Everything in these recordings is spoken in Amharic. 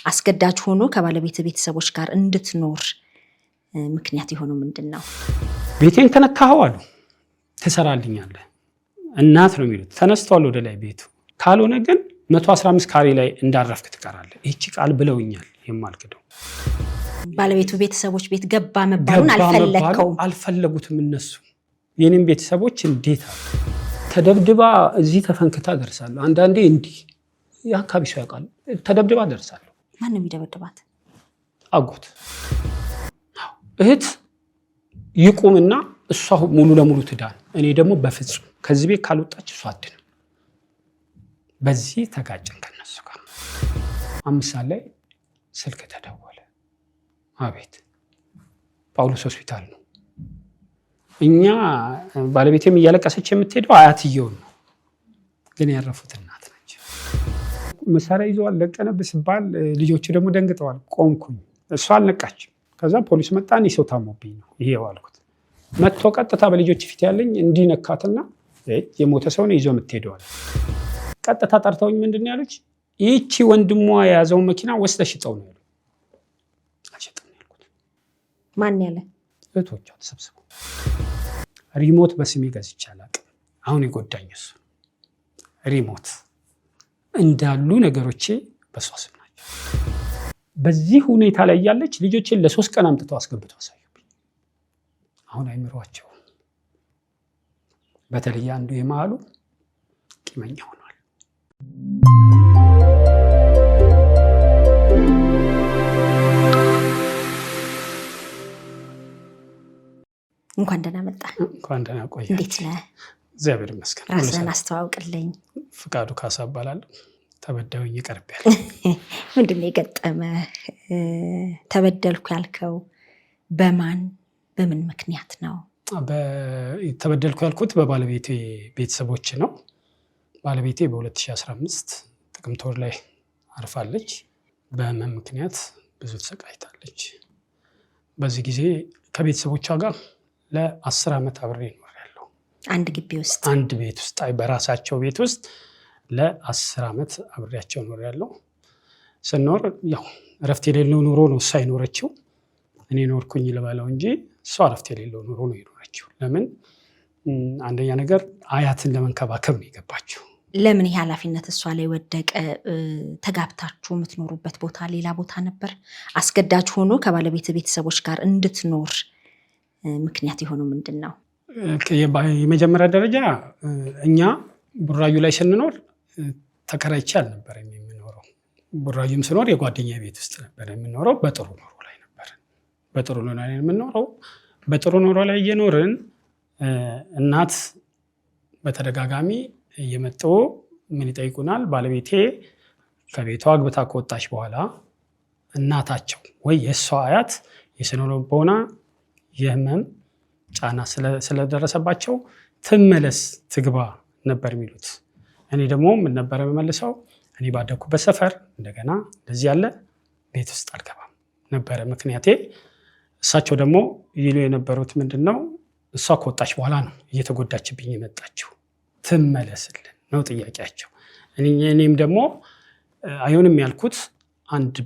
አስገዳጅ ሆኖ ከባለቤት ቤተሰቦች ጋር እንድትኖር ምክንያት የሆነው ምንድነው? ቤቴን ተነካኸው አሉ። ትሰራልኛለህ እናት ነው የሚሉት። ተነስተዋል ወደ ላይ ቤቱ። ካልሆነ ግን 115 ካሬ ላይ እንዳረፍክ ትቀራለህ። ይህቺ ቃል ብለውኛል የማልክደው። ባለቤቱ ቤተሰቦች ቤት ገባ መባሉን አልፈለግከውም? አልፈለጉትም እነሱ። የኔም ቤተሰቦች እንዴት አሉ። ተደብድባ እዚህ ተፈንክታ ደርሳለሁ። አንዳንዴ እንዲህ የአካባቢ ሰው ያውቃል። ተደብድባ ደርሳለሁ። ማን ነው የሚደበድባት? አጎት። እህት ይቁምና እሷ ሙሉ ለሙሉ ትዳን። እኔ ደግሞ በፍጹም ከዚህ ቤት ካልወጣች እሷ አድንም። በዚህ ተጋጨን ከነሱ ጋር። 5 ሰዓት ላይ ስልክ ተደወለ። አቤት። ጳውሎስ ሆስፒታል ነው። እኛ ባለቤቴም እያለቀሰች የምትሄደው አያትየው ነው፣ ግን ያረፉት እናት ናቸው። መሳሪያ ይዘዋል ለቀነብ ሲባል ልጆቹ ደግሞ ደንግጠዋል። ቆምኩኝ። እሷ አልነቃችም። ከዛ ፖሊስ መጣ። እኔ ሰው ታሞብኝ ነው ይሄ ዋልኩት። መጥቶ ቀጥታ በልጆች ፊት ያለኝ እንዲነካትና የሞተ ሰው ነው ይዞ የምትሄደዋል። ቀጥታ ጠርተውኝ ምንድን ነው ያሉች? ይህቺ ወንድሟ የያዘውን መኪና ወስደሽ ሽጠው ነው ያሉ። አልሸጥም ያልኩት። ማን ያለ? እህቶቿ ተሰብስበው። ሪሞት በስሜ ገዝቼ አላውቅም። አሁን የጎዳኝ እሱ ሪሞት እንዳሉ ነገሮቼ በሷ ስም ናቸው። በዚህ ሁኔታ ላይ ያለች ልጆችን ለ3 ቀን አምጥተው አስገብተው አሳዩብኝ። አሁን አይምሯቸው በተለይ አንዱ የማሉ ቂመኛ ሆኗል። እንኳን ደህና መጣ። እንኳን ደህና ቆያችሁ። እንዴት ነህ? እግዚአብሔር ይመስገን። ራስህን አስተዋውቅልኝ። ፍቃዱ ካሳ እባላለሁ። ተበዳዩኝ ይቀርባል። ምንድን ነው የገጠመህ? ተበደልኩ ያልከው በማን በምን ምክንያት ነው? ተበደልኩ ያልኩት በባለቤቴ ቤተሰቦች ነው። ባለቤቴ በ2015 ጥቅምት ወር ላይ አርፋለች። በህመም ምክንያት ብዙ ተሰቃይታለች። በዚህ ጊዜ ከቤተሰቦቿ ጋር ለ10 ዓመት አብሬ ኖሬያለሁ። አንድ ግቢ ውስጥ፣ አንድ ቤት ውስጥ፣ በራሳቸው ቤት ውስጥ ለ10 ዓመት አብሬያቸው ኖሬያለሁ። ስኖር ያው እረፍት የሌለው ኑሮ ነው እሷ የኖረችው። እኔ ኖርኩኝ ልበለው እንጂ እሷ እረፍት የሌለው ኑሮ ነው የኖረችው። ለምን? አንደኛ ነገር አያትን ለመንከባከብ ነው የገባችው። ለምን ይህ ኃላፊነት እሷ ላይ ወደቀ? ተጋብታችሁ የምትኖሩበት ቦታ ሌላ ቦታ ነበር። አስገዳጅ ሆኖ ከባለቤት ቤተሰቦች ጋር እንድትኖር ምክንያት የሆነው ምንድን ነው? የመጀመሪያ ደረጃ እኛ ቡራዩ ላይ ስንኖር ተከራይቼ አልነበረም የምኖረው። ቡራዩም ስኖር የጓደኛ ቤት ውስጥ ነበር የምኖረው። በጥሩ ኑሮ ላይ ነበር። በጥሩ ኑሮ ላይ የምኖረው። በጥሩ ኑሮ ላይ እየኖርን እናት በተደጋጋሚ እየመጡ ምን ይጠይቁናል? ባለቤቴ ከቤቷ አግብታ ከወጣች በኋላ እናታቸው ወይ የእሷ አያት የስነ ልቦና የህመም ጫና ስለደረሰባቸው ትመለስ ትግባ ነበር የሚሉት። እኔ ደግሞ ምን ነበር የምመልሰው? እኔ ባደኩበት ሰፈር እንደገና እንደዚህ ያለ ቤት ውስጥ አልገባም ነበረ ምክንያቴ። እሳቸው ደግሞ ይሉ የነበሩት ምንድነው? እሷ ከወጣች በኋላ ነው እየተጎዳችብኝ የመጣችው፣ ትመለስልን ነው ጥያቄያቸው። እኔም ደግሞ አይሆንም ያልኩት አንድ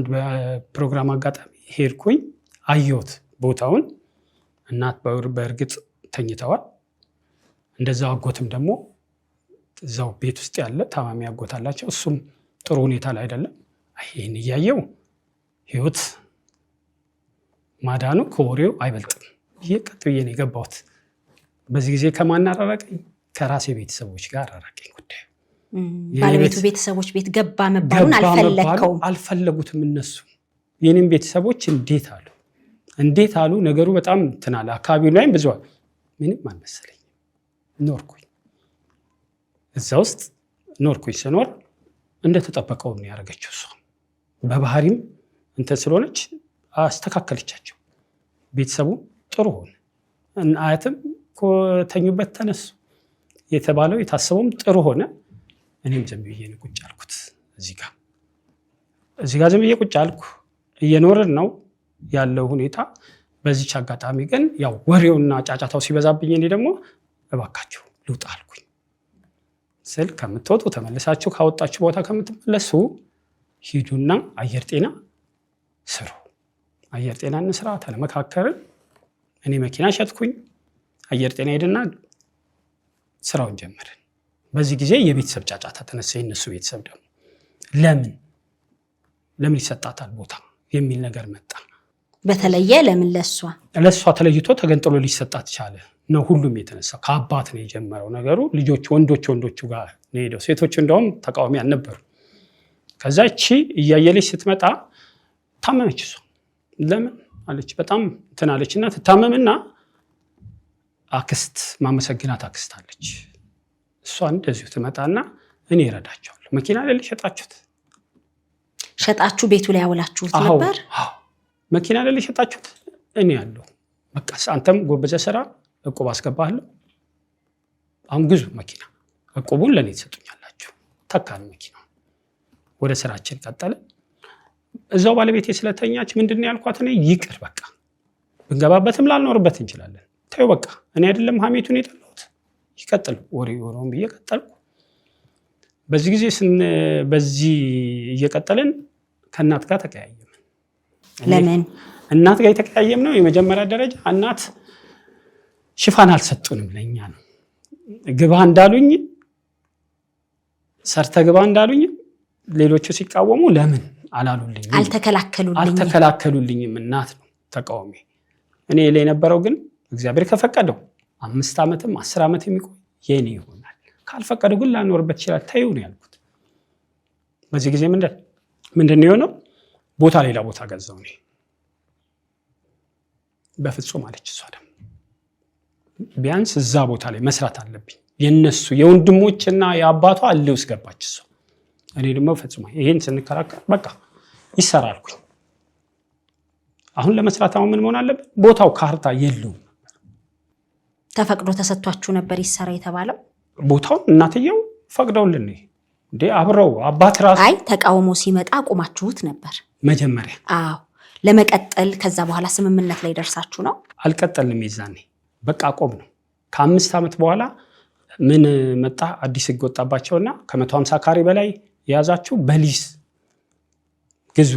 በፕሮግራም አጋጣሚ ሄድኩኝ፣ አየሁት ቦታውን። እናት በእርግጥ ተኝተዋል። እንደዛው አጎትም ደግሞ እዛው ቤት ውስጥ ያለ ታማሚ አጎት አላቸው። እሱም ጥሩ ሁኔታ ላይ አይደለም። ይህን እያየው ህይወት ማዳኑ ከወሬው አይበልጥም ብዬ ቀጥ ብዬ ነው የገባሁት። በዚህ ጊዜ ከማን አራራቀኝ? ከራሴ ቤተሰቦች ጋር አራራቀኝ ጉዳዩ። ባለቤቱ ቤተሰቦች ቤት ገባ መባሉን አልፈለግከውም? አልፈለጉትም እነሱ። የኔም ቤተሰቦች እንዴት አሉ። ነገሩ በጣም ትናለ። አካባቢው ላይም ብዙ ምንም አልመሰለኝ። ኖርኩኝ፣ እዛ ውስጥ ኖርኩኝ። ስኖር እንደተጠበቀው ነው ያደረገችው እሷ። በባህሪም እንትን ስለሆነች አስተካከለቻቸው። ቤተሰቡ ጥሩ ሆነ። አያትም ከተኙበት ተነሱ። የተባለው የታሰበውም ጥሩ ሆነ። እኔም ዝም ብዬ ቁጭ አልኩት። እዚህ ጋር ዝም ብዬ ቁጭ አልኩ። እየኖርን ነው ያለው ሁኔታ። በዚች አጋጣሚ ግን ያው ወሬውና ጫጫታው ሲበዛብኝ እኔ ደግሞ እባካችሁ ልውጣ አልኩኝ። ስል ከምትወጡ ተመልሳችሁ ካወጣችሁ ቦታ ከምትመለሱ ሂዱና አየር ጤና ስሩ። አየር ጤና እንስራ ተለመካከርን። እኔ መኪና ሸጥኩኝ። አየር ጤና ሄድና ስራውን ጀመርን። በዚህ ጊዜ የቤተሰብ ጫጫታ ተነሳ። የነሱ ቤተሰብ ደግሞ ለምን ይሰጣታል ቦታ የሚል ነገር መጣ። በተለየ ለምን ለሷ ተለይቶ ተገንጥሎ ሊሰጣት ቻለ ነው ሁሉም የተነሳ። ከአባት ነው የጀመረው ነገሩ። ልጆች ወንዶቹ ጋር ነው ሄደው፣ ሴቶች እንደውም ተቃዋሚ አልነበሩ። ከዛ እቺ እያየለች ስትመጣ ታመመች። እሷ ለምን አለች በጣም እንትን አለችና ትታመምና አክስት ማመሰግናት አክስት አለች። እሷ እንደዚሁ ትመጣና እኔ እረዳቸዋለሁ። መኪና ላይ ሸጣችሁ ቤቱ ላይ ያውላችሁት ነበር? አዎ መኪና ላይ ሸጣችሁት እኔ ያለው በቃ አንተም ጎበዘ ስራ እቁብ አስገባለሁ። አሁን ግዙ መኪና፣ እቁቡን ለኔ ትሰጡኛላችሁ። ተካን መኪና። ወደ ስራችን ቀጠለ። እዛው ባለቤቴ ስለተኛች ምንድነው ያልኳት እኔ ይቅር በቃ ብንገባበትም ላልኖርበት እንችላለን። ተይው በቃ እኔ አይደለም ሀሜቱን የጠላሁት ይቀጥል ወሬውን ብዬ ቀጠልኩ። በዚህ ጊዜ በዚህ እየቀጠልን ከእናት ጋር ተቀያየምን። ለምን እናት ጋር የተቀያየም ነው? የመጀመሪያ ደረጃ እናት ሽፋን አልሰጡንም ለኛ ነው። ግባ እንዳሉኝ ሰርተ ግባ እንዳሉኝ ሌሎቹ ሲቃወሙ ለምን አላሉልኝም? አልተከላከሉልኝም። እናት ነው ተቃዋሚ። እኔ ላይ የነበረው ግን እግዚአብሔር ከፈቀደው 5 ዓመትም 10 ዓመት የሚቆይ የኔ ይሆናል፣ ካልፈቀደው ግን ላኖርበት ይችላል። ተይው ነው ያልኩት። በዚህ ጊዜ ምንድን ነው የሆነው? ሌላ ቦታ ገዛው እኔ። በፍጹም አለች እሷ ደግሞ ቢያንስ እዛ ቦታ ላይ መስራት አለብኝ። የነሱ የወንድሞችና የአባቷ አለ ውስጥ ገባች እሷ። እኔ ደግሞ ፈጽሞ ይሄን ስንከራከር በቃ ይሰራልኩኝ። አሁን ለመስራት ምን መሆን አለበት? ቦታው ካርታ የለውም። ተፈቅዶ ተሰጥቷችሁ ነበር ይሰራ የተባለው ቦታው? እናትየው ፈቅደውልን እንዴ አብረው አባት ራሱ። አይ ተቃውሞ ሲመጣ አቆማችሁት ነበር መጀመሪያ? አዎ ለመቀጠል ከዛ በኋላ ስምምነት ላይ ደርሳችሁ ነው? አልቀጠልንም። ይዛኔ በቃ አቆም ነው። ከ5 ዓመት በኋላ ምን መጣ? አዲስ ህግ ወጣባቸውና ከ150 ካሬ በላይ የያዛችሁ በሊዝ ግዙ፣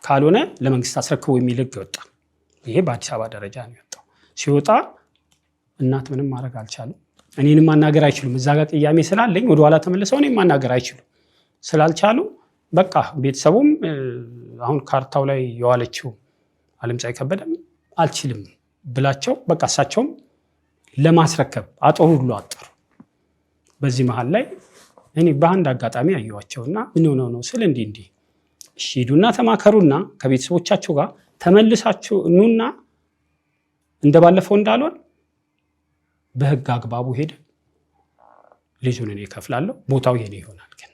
ካልሆነ ለመንግስት አስረክቡ የሚል ህግ ወጣ። ይሄ በአዲስ አበባ ደረጃ ነው የወጣው። ሲወጣ እናት ምንም ማድረግ አልቻሉም። እኔንም ማናገር አይችሉም። እዛ ጋር ቅያሜ ስላለኝ ወደኋላ ተመልሰው እኔም ማናገር አይችሉም። ስላልቻሉ በቃ ቤተሰቡም አሁን ካርታው ላይ የዋለችው አለምፀሐይ ከበደም አልችልም ብላቸው በቃ እሳቸውም ለማስረከብ አጥሩ ሁሉ አጠሩ። በዚህ መሃል ላይ እኔ በአንድ አጋጣሚ አየዋቸውና ምን ሆነው ነው ስል እንዲህ እሺ ሂዱና ተማከሩና ከቤተሰቦቻቸው ጋር ተመልሳችሁ ኑና እንደባለፈው እንዳልሆን በህግ አግባቡ ሄደ ልጁን እኔ እከፍላለሁ፣ ቦታው የኔ ይሆናል። ግን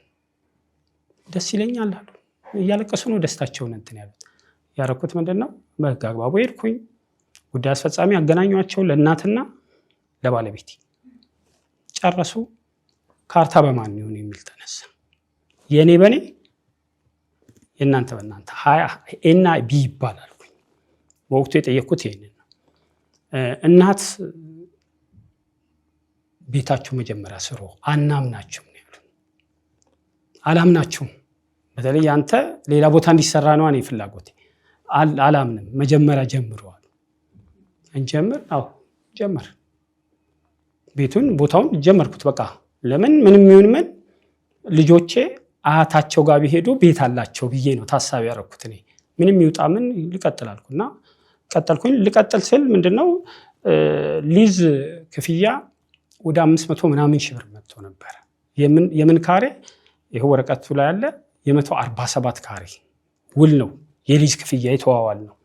ደስ ይለኛል አሉ። እያለቀሱ ነው ደስታቸውን እንትን ያሉት። ያረኩት ምንድነው? በህግ አግባቡ ሄድኩኝ። ጉዳይ አስፈጻሚ አገናኟቸው ለእናትና ለባለቤት ጨረሱ። ካርታ በማን ይሁን የሚል ተነሳ። የኔ በኔ የእናንተ በእናንተ 20 ኤና ቢ ይባላል። በወቅቱ የጠየኩት ይሄንን ነው። እናት ቤታችሁ መጀመሪያ ስሩ አናምናችሁም ነው ያሉት። አላምናችሁም፣ በተለይ አንተ ሌላ ቦታ እንዲሰራ ነው እኔ ፍላጎቴ፣ አላምንም፣ መጀመሪያ ጀምሩ አሉ። እንጀምር? አዎ ጀመር። ቦታውን ጀመርኩት። በቃ ለምን ምንም ይሁን ምን ልጆቼ አያታቸው ጋር ቢሄዱ ቤት አላቸው ብዬ ነው ታሳቢ ያደረኩት። እኔ ምንም ይውጣ ምን ልቀጥል አልኩና ቀጠልኩኝ። ልቀጥል ስል ምንድነው ሊዝ ክፍያ ወደ 500 ምናምን ሺህ ብር መጥቶ ነበር። የምን ካሬ? ይሄ ወረቀቱ ላይ ያለ የ147 ካሬ ውል ነው የሊዝ ክፍያ የተዋዋል ነው።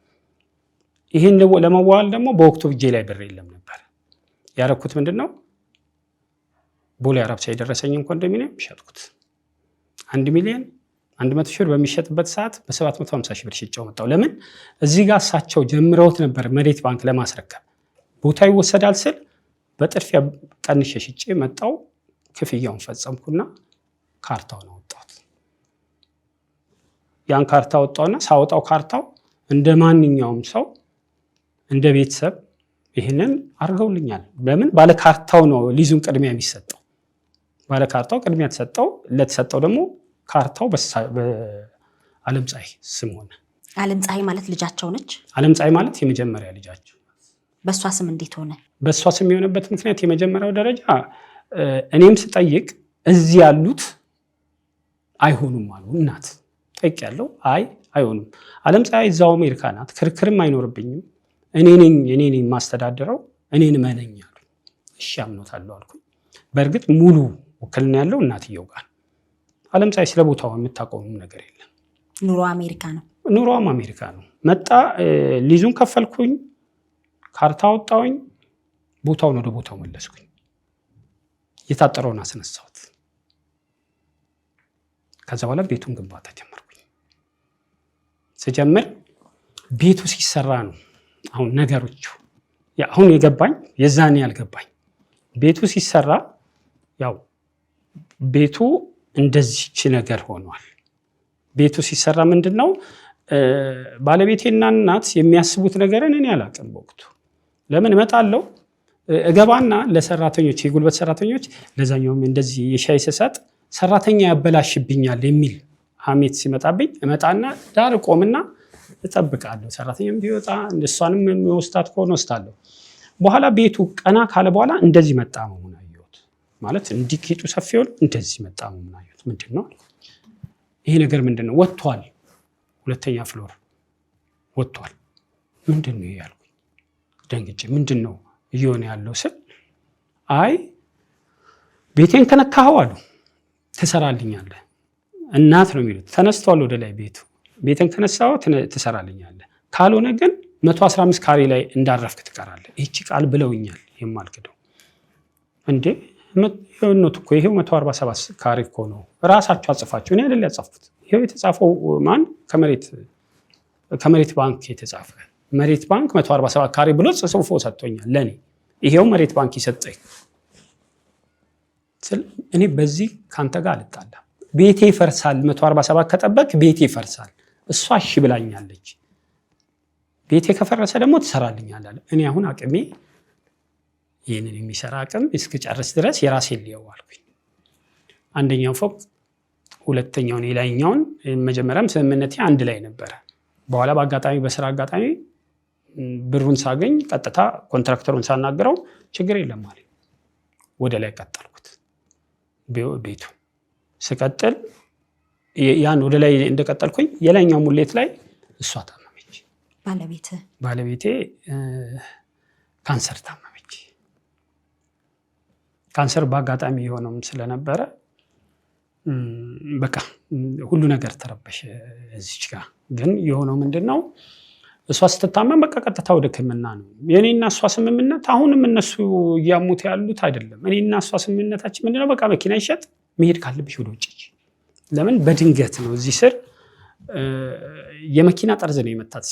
ይሄን ለመዋዋል ደግሞ በወቅቱ እጄ ላይ ብር የለም ነበር። ያረኩት ምንድነው ቦሌ አራብሳ የደረሰኝን ኮንዶሚኒየም ሸጥኩት። 1 ሚሊዮን 100 ሺህ ብር በሚሸጥበት ሰዓት በ750 ሺህ ብር ሽጬው መጣው። ለምን? እዚህ ጋር እሳቸው ጀምረውት ነበር መሬት ባንክ ለማስረከብ። ቦታ ይወሰዳል ስል በጥርፊያ ቀንሼ ሽጬ መጣው። ክፍያውን ፈጸምኩና ካርታውን አወጣሁት። ያን ካርታ አወጣውና ሳወጣው ካርታው እንደ ማንኛውም ሰው እንደ ቤተሰብ ይሄንን አርገውልኛል። ለምን? ባለ ካርታው ነው ሊዙን ቅድሚያ የሚሰጠው። ባለ ካርታው ቅድሚያ ተሰጠው። ለተሰጠው ደግሞ ካርታው ዓለምፀሐይ ስም ሆነ። ዓለምፀሐይ ማለት ልጃቸው ነች? ዓለምፀሐይ ማለት የመጀመሪያ ልጃቸው። በእሷ ስም እንዴት ሆነ? በእሷ ስም የሆነበት ምክንያት የመጀመሪያው ደረጃ እኔም ስጠይቅ እዚህ ያሉት አይሆኑም አሉ። እናት ጠይቄያለሁ። አይሆኑም፣ ዓለምፀሐይ እዛው አሜሪካ ናት፣ ክርክርም አይኖርብኝም፣ እኔ ነኝ ማስተዳደረው፣ እኔን መነኝ አሉ። እሺ አምኖታለሁ አልኩኝ። በእርግጥ ሙሉ ውክልና ያለው እናትየው ጋር። ዓለምፀሐይ ስለ ቦታው የምታውቀውም ነገር የለም። ኑሮዋም አሜሪካ ነው። መጣ፣ ሊዙን ከፈልኩኝ፣ ካርታ አወጣሁኝ፣ ቦታውን ወደ ቦታው መለስኩኝ። የታጠረውን አስነሳሁት። ከዛ በኋላ ቤቱን ግንባታ ጀመርኩኝ። ስጀምር ቤቱ ሲሰራ ነው አሁን ነገሮቹ አሁን የገባኝ፣ የዛኔ ያልገባኝ። ቤቱ ሲሰራ ያው ቤቱ እንደዚች ነገር ሆኗል። ቤቱ ሲሰራ ምንድነው ባለቤቴና እናት የሚያስቡት ነገርን እኔ አላውቅም በወቅቱ። ለምን እመጣለሁ እገባና ለሰራተኞች የጉልበት ሰራተኞች ለዛኛውም እንደዚህ የሻይ ስሰጥ ሰራተኛ ያበላሽብኛል የሚል ሀሜት ሲመጣብኝ እመጣና ዳር ቆምና እጠብቃለሁ። ሰራተኛም ቢወጣ እሷንም የሚወስዳት ከሆነ ወስዳለሁ። በኋላ ቤቱ ቀና ካለ በኋላ እንደዚህ መጣመሙን አየሁት። ማለት እንዲኬጡ ሰፊ ሆነ እንደዚህ መጣመሙን አየሁት። ምንድነው ይሄ ነገር? ምንድነው? ወጥቷል፣ ሁለተኛ ፍሎር ወጥቷል። ምንድነው ያልኩኝ ደንግጬ። ምንድነው እየሆነ ያለው ስል ቤቴን ከነካኸው አሉ ትሰራልኛለህ። እናት ነው የሚሉት። ተነስተዋል ወደ ላይ ቤትን ከነሳው ትሰራልኛለህ፣ ካልሆነ ግን 115 ካሬ ላይ እንዳረፍክ ትቀራለህ። ይህቺ ቃል ብለውኛል የማልክደው። እንዴ ነው እኮ ይሄው 147 ካሬ እኮ ነው፣ ራሳቸው አጽፋቸው። እኔ አይደል ያጻፍኩት። ይሄው የተጻፈው ማን? ከመሬት ባንክ የተጻፈ መሬት ባንክ 147 ካሬ ብሎ ጽፎ ሰጥቶኛል ለኔ። ይሄው መሬት ባንክ ይሰጠኝ። እኔ በዚህ ካንተ ጋር አልጣላም። ቤቴ ይፈርሳል፣ 147 ከጠበቅ ቤቴ ይፈርሳል። እሷ እሺ ብላኛለች። ቤቴ ከፈረሰ ደግሞ ትሰራልኛለህ። እኔ አሁን አቅሜ ይህንን የሚሰራ አቅም እስክጨርስ ድረስ የራሴን ሊየው አልኩኝ። አንደኛው ፎቅ፣ ሁለተኛውን፣ የላይኛውን መጀመሪያም ስምምነቴ አንድ ላይ ነበረ። በኋላ በአጋጣሚ በስራ አጋጣሚ ብሩን ሳገኝ ቀጥታ ኮንትራክተሩን ሳናገረው ችግር የለም ማለት ወደ ላይ ቀጠልኩት። ቤቱ ስቀጥል ያን ወደ ላይ እንደቀጠልኩኝ የላይኛው ሙሌት ላይ እሷ ታመመች። ባለቤቴ ካንሰር ታመመች። ካንሰር በአጋጣሚ የሆነውም ስለነበረ በቃ ሁሉ ነገር ተረበሸ። እዚች ጋር ግን የሆነው ምንድነው እሷ ስትታመም በቃ ቀጥታ ወደ ሕክምና ነው። የኔና እሷ ስምምነት አሁንም እነሱ እያሙት ያሉት አይደለም። እኔና እሷ ስምምነታችን ምንድነው? በቃ መኪና ይሸጥ፣ መሄድ ካለብሽ ወደ ውጭ። ለምን በድንገት ነው እዚህ ስር የመኪና ጠርዝ ነው የመታት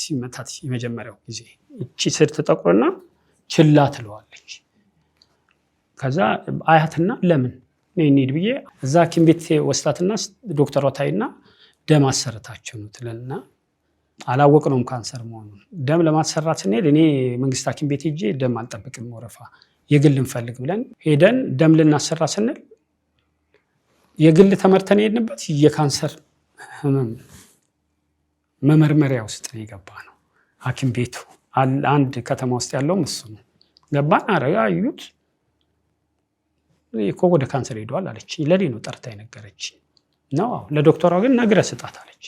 የመጀመሪያው ጊዜ። እቺ ስር ተጠቁርና ችላ ትለዋለች። ከዛ አያትና ለምን እንሂድ ብዬ እዛ ሐኪም ቤት ወስዳትና ዶክተሯ ታይና ደም አሰርታችሁ ነው ትለና አላወቅነውም ካንሰር መሆኑን። ደም ለማሰራት ስንሄድ እኔ መንግስት ሐኪም ቤት ሄጄ ደም አልጠብቅም ወረፋ የግል እንፈልግ ብለን ሄደን ደም ልናሰራ ስንል የግል ተመርተን ሄድንበት የካንሰር ህመም መመርመሪያ ውስጥ ነው የገባ ነው። ሐኪም ቤቱ አንድ ከተማ ውስጥ ያለው እሱ ነው። ገባን፣ አዩት እኮ ወደ ካንሰር ሄዷል አለች። ለኔ ነው ጠርታ የነገረች ነው። ለዶክተሯ ግን ነግረህ ስጣት አለች።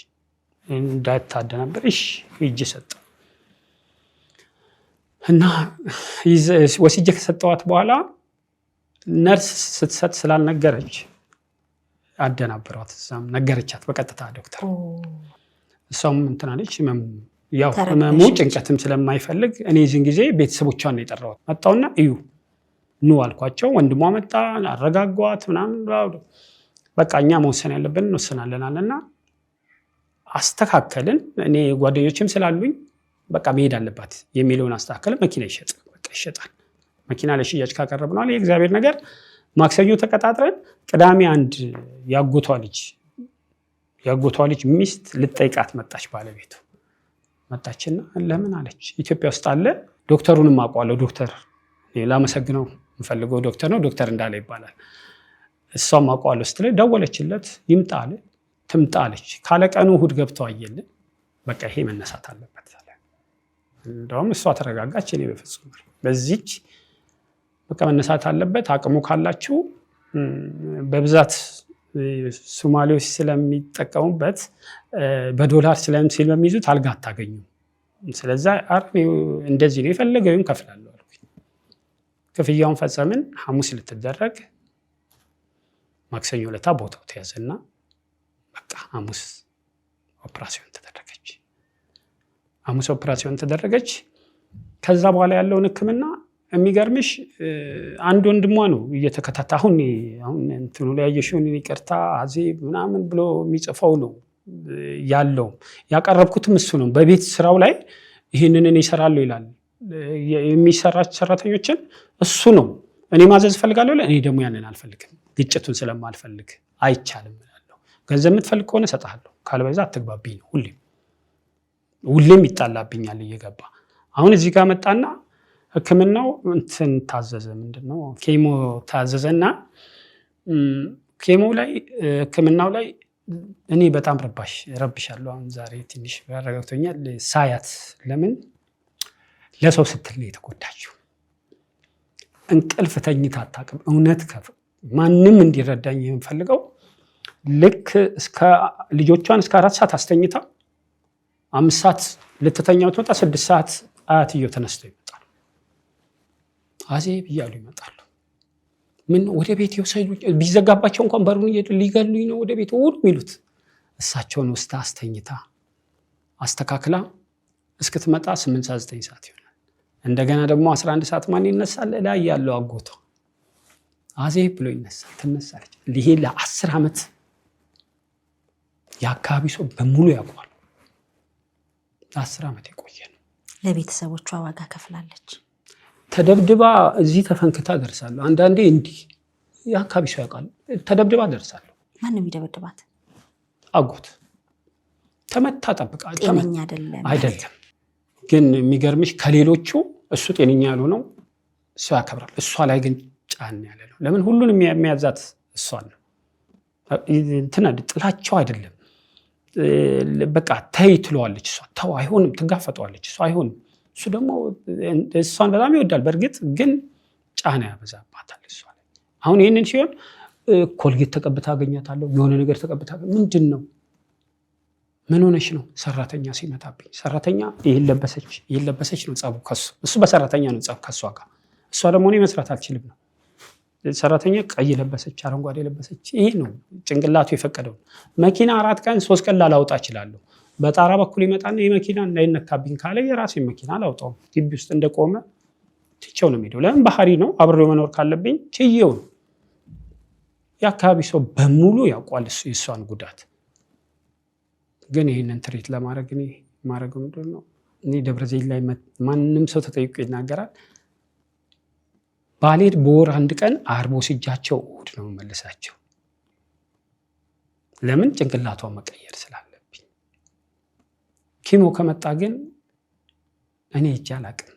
እንዳታደናበር እሺ ሂጅ ሰጠ እና ወስጄ ከሰጠዋት በኋላ ነርስ ስትሰጥ ስላልነገረች አደናበሯት። እዛም ነገረቻት በቀጥታ ዶክተር። እሷም እንትን አለች። ያው ህመሙ ጭንቀትም ስለማይፈልግ እኔ እዚህን ጊዜ ቤተሰቦቿን ነው የጠራሁት። መጣውና እዩ ኑ አልኳቸው። ወንድሟ መጣ፣ አረጋጓት ምናምን። በቃ እኛ መወሰን ያለብን እንወስናለን አለና አስተካከልን። እኔ ጓደኞችም ስላሉኝ በቃ መሄድ አለባት የሚለውን አስተካከለ። መኪና ይሸጥ፣ በቃ ይሸጣል። መኪና ለሽያጭ ካቀረብነዋል። የእግዚአብሔር ነገር ማክሰኞ ተቀጣጥረን ቅዳሜ አንድ ያጎቷ ልጅ ሚስት ልጠይቃት መጣች። ባለቤቱ መጣችና ለምን አለች። ኢትዮጵያ ውስጥ አለ፣ ዶክተሩንም አውቀዋለሁ። ዶክተር ላመሰግነው የምፈልገው ዶክተር ነው፣ ዶክተር እንዳለ ይባላል። እሷም አውቀዋለሁ ስትል ደወለችለት። ይምጣ አለ። ትምጣለች። ካለቀኑ እሑድ ገብተው አየልን። በቃ ይሄ መነሳት አለበት አለ። እንደውም እሷ ተረጋጋች። እኔ በፍጹም በዚች በቃ መነሳት አለበት። አቅሙ ካላችሁ በብዛት ሶማሌዎች ስለሚጠቀሙበት በዶላር ስለሚይዙት አልጋ አታገኙም። ስለዚህ እንደዚህ ነው የፈለገውን ከፍላለሁ አልኩኝ። ክፍያውን ፈጸምን። ሐሙስ ልትደረግ ማክሰኞ ዕለት ቦታው ተያዘና በቃ ሐሙስ ኦፕራሲዮን ተደረገች። ሐሙስ ኦፕራሲዮን ተደረገች። ከዛ በኋላ ያለውን ሕክምና የሚገርምሽ አንድ ወንድሟ ነው እየተከታታ አሁን እንትኑ ላይ ያየሽውን ይቅርታ አዜብ ምናምን ብሎ የሚጽፈው ነው ያለው። ያቀረብኩትም እሱ ነው። በቤት ስራው ላይ ይህንን እኔ እሰራለሁ ይላል። የሚሰራች ሰራተኞችን እሱ ነው። እኔ ማዘዝ ፈልጋለሁ፣ እኔ ደግሞ ያንን አልፈልግም፣ ግጭቱን ስለማልፈልግ አይቻልም እላለሁ። ገንዘብ የምትፈልግ ከሆነ እሰጥሃለሁ፣ ካልበዛ አትግባብኝ ነው። ሁሌም ይጣላብኛል እየገባ። አሁን እዚህ ጋር መጣና ህክምናው እንትን ታዘዘ። ምንድነው ኬሞ ታዘዘና ኬሞ ላይ ህክምናው ላይ እኔ በጣም ረብሻለሁ። አሁን ዛሬ ትንሽ ያረጋግቶኛል ሳያት። ለምን ለሰው ስትል ነው የተጎዳችው። እንቅልፍ ተኝታ አታውቅም። እውነት ማንም እንዲረዳኝ የምፈልገው ልክ ልጆቿን እስከ 4 ሰዓት አስተኝታ 5 ሰዓት ልትተኛው ትወጣ 6 ሰዓት አያትየው ተነስተው ይመጣሉ። አዜብ እያሉ ይመጣሉ። ምን ወደ ቤት ይወሰዱ፣ ቢዘጋባቸው እንኳን በሩን ሊገሉኝ ነው ወደ ቤት ሁሉ የሚሉት። እሳቸውን ውስጥ አስተኝታ አስተካክላ እስክትመጣ 8 ሰዓት 9 ሰዓት ይሆናል። እንደገና ደግሞ 11 ሰዓት ማን ይነሳል? ላይ ያለው አጎቷ አዜብ ብሎ ይነሳል። ትነሳለች። ይሄ ለ10 ዓመት የአካባቢ ሰው በሙሉ ያውቋል። ለ10 ዓመት የቆየ ነው። ለቤተሰቦቿ ዋጋ ከፍላለች። ተደብድባ እዚህ ተፈንክታ ደርሳለሁ። አንዳንዴ እንዲህ የአካባቢ ሰው ያውቃል። ተደብድባ ደርሳለሁ። ማንም ይደበድባት? አጎት ተመታ ጠብቃ። ጤነኛ አይደለም። ግን የሚገርምሽ ከሌሎቹ እሱ ጤነኛ ያሉ ነው፣ እሱ ያከብራል። እሷ ላይ ግን ጫን ያለ ነው። ለምን ሁሉንም የሚያዛት እሷ ነው። ጥላቸው አይደለም። በቃ ተይ ትለዋለች እሷ። ተው አይሆንም፣ ትጋፈጠዋለች እሷ። አይሆንም። እሱ ደግሞ እሷን በጣም ይወዳል። በእርግጥ ግን ጫና ያበዛባታል እሷ ላይ። አሁን ይህንን ሲሆን ኮልጌት ተቀብታ አገኛታለሁ፣ የሆነ ነገር ተቀብታ። ምንድን ነው ምን ሆነሽ ነው? ሰራተኛ ሲመጣብኝ፣ ሰራተኛ ይሄን ለበሰች ነው ጸቡ ከሱ። እሱ በሰራተኛ ነው ጸቡ ከሷ ጋር። እሷ ደግሞ እኔ መስራት አልችልም ነው። ሰራተኛ ቀይ ለበሰች፣ አረንጓዴ ለበሰች። ይሄ ነው ጭንቅላቱ የፈቀደው። መኪና 4 ቀን 3 ቀን ላላውጣ እችላለሁ። በጣራ በኩል ይመጣና የመኪና እንዳይነካብኝ ካለ የራሴ መኪና አላውጣውም። ግቢ ውስጥ እንደቆመ ትቼው ነው የሚሄደው። ለምን ባህሪ ነው። አብሬው መኖር ካለብኝ ትዬው ነው። የአካባቢ ሰው በሙሉ ያውቋል የእሷን ጉዳት። ግን ይህንን ትሪት ለማድረግ እኔ ማድረገው ምንድን ነው? እኔ ደብረ ዘይት ላይ ማንም ሰው ተጠይቆ ይናገራል። ባሌድ በወር 1 ቀን አርቦ ሲጃቸው እሑድ ነው መልሳቸው። ለምን? ጭንቅላቷን መቀየር ስላለብኝ። ኪሞ ከመጣ ግን እኔ ሂጄ አላቅም።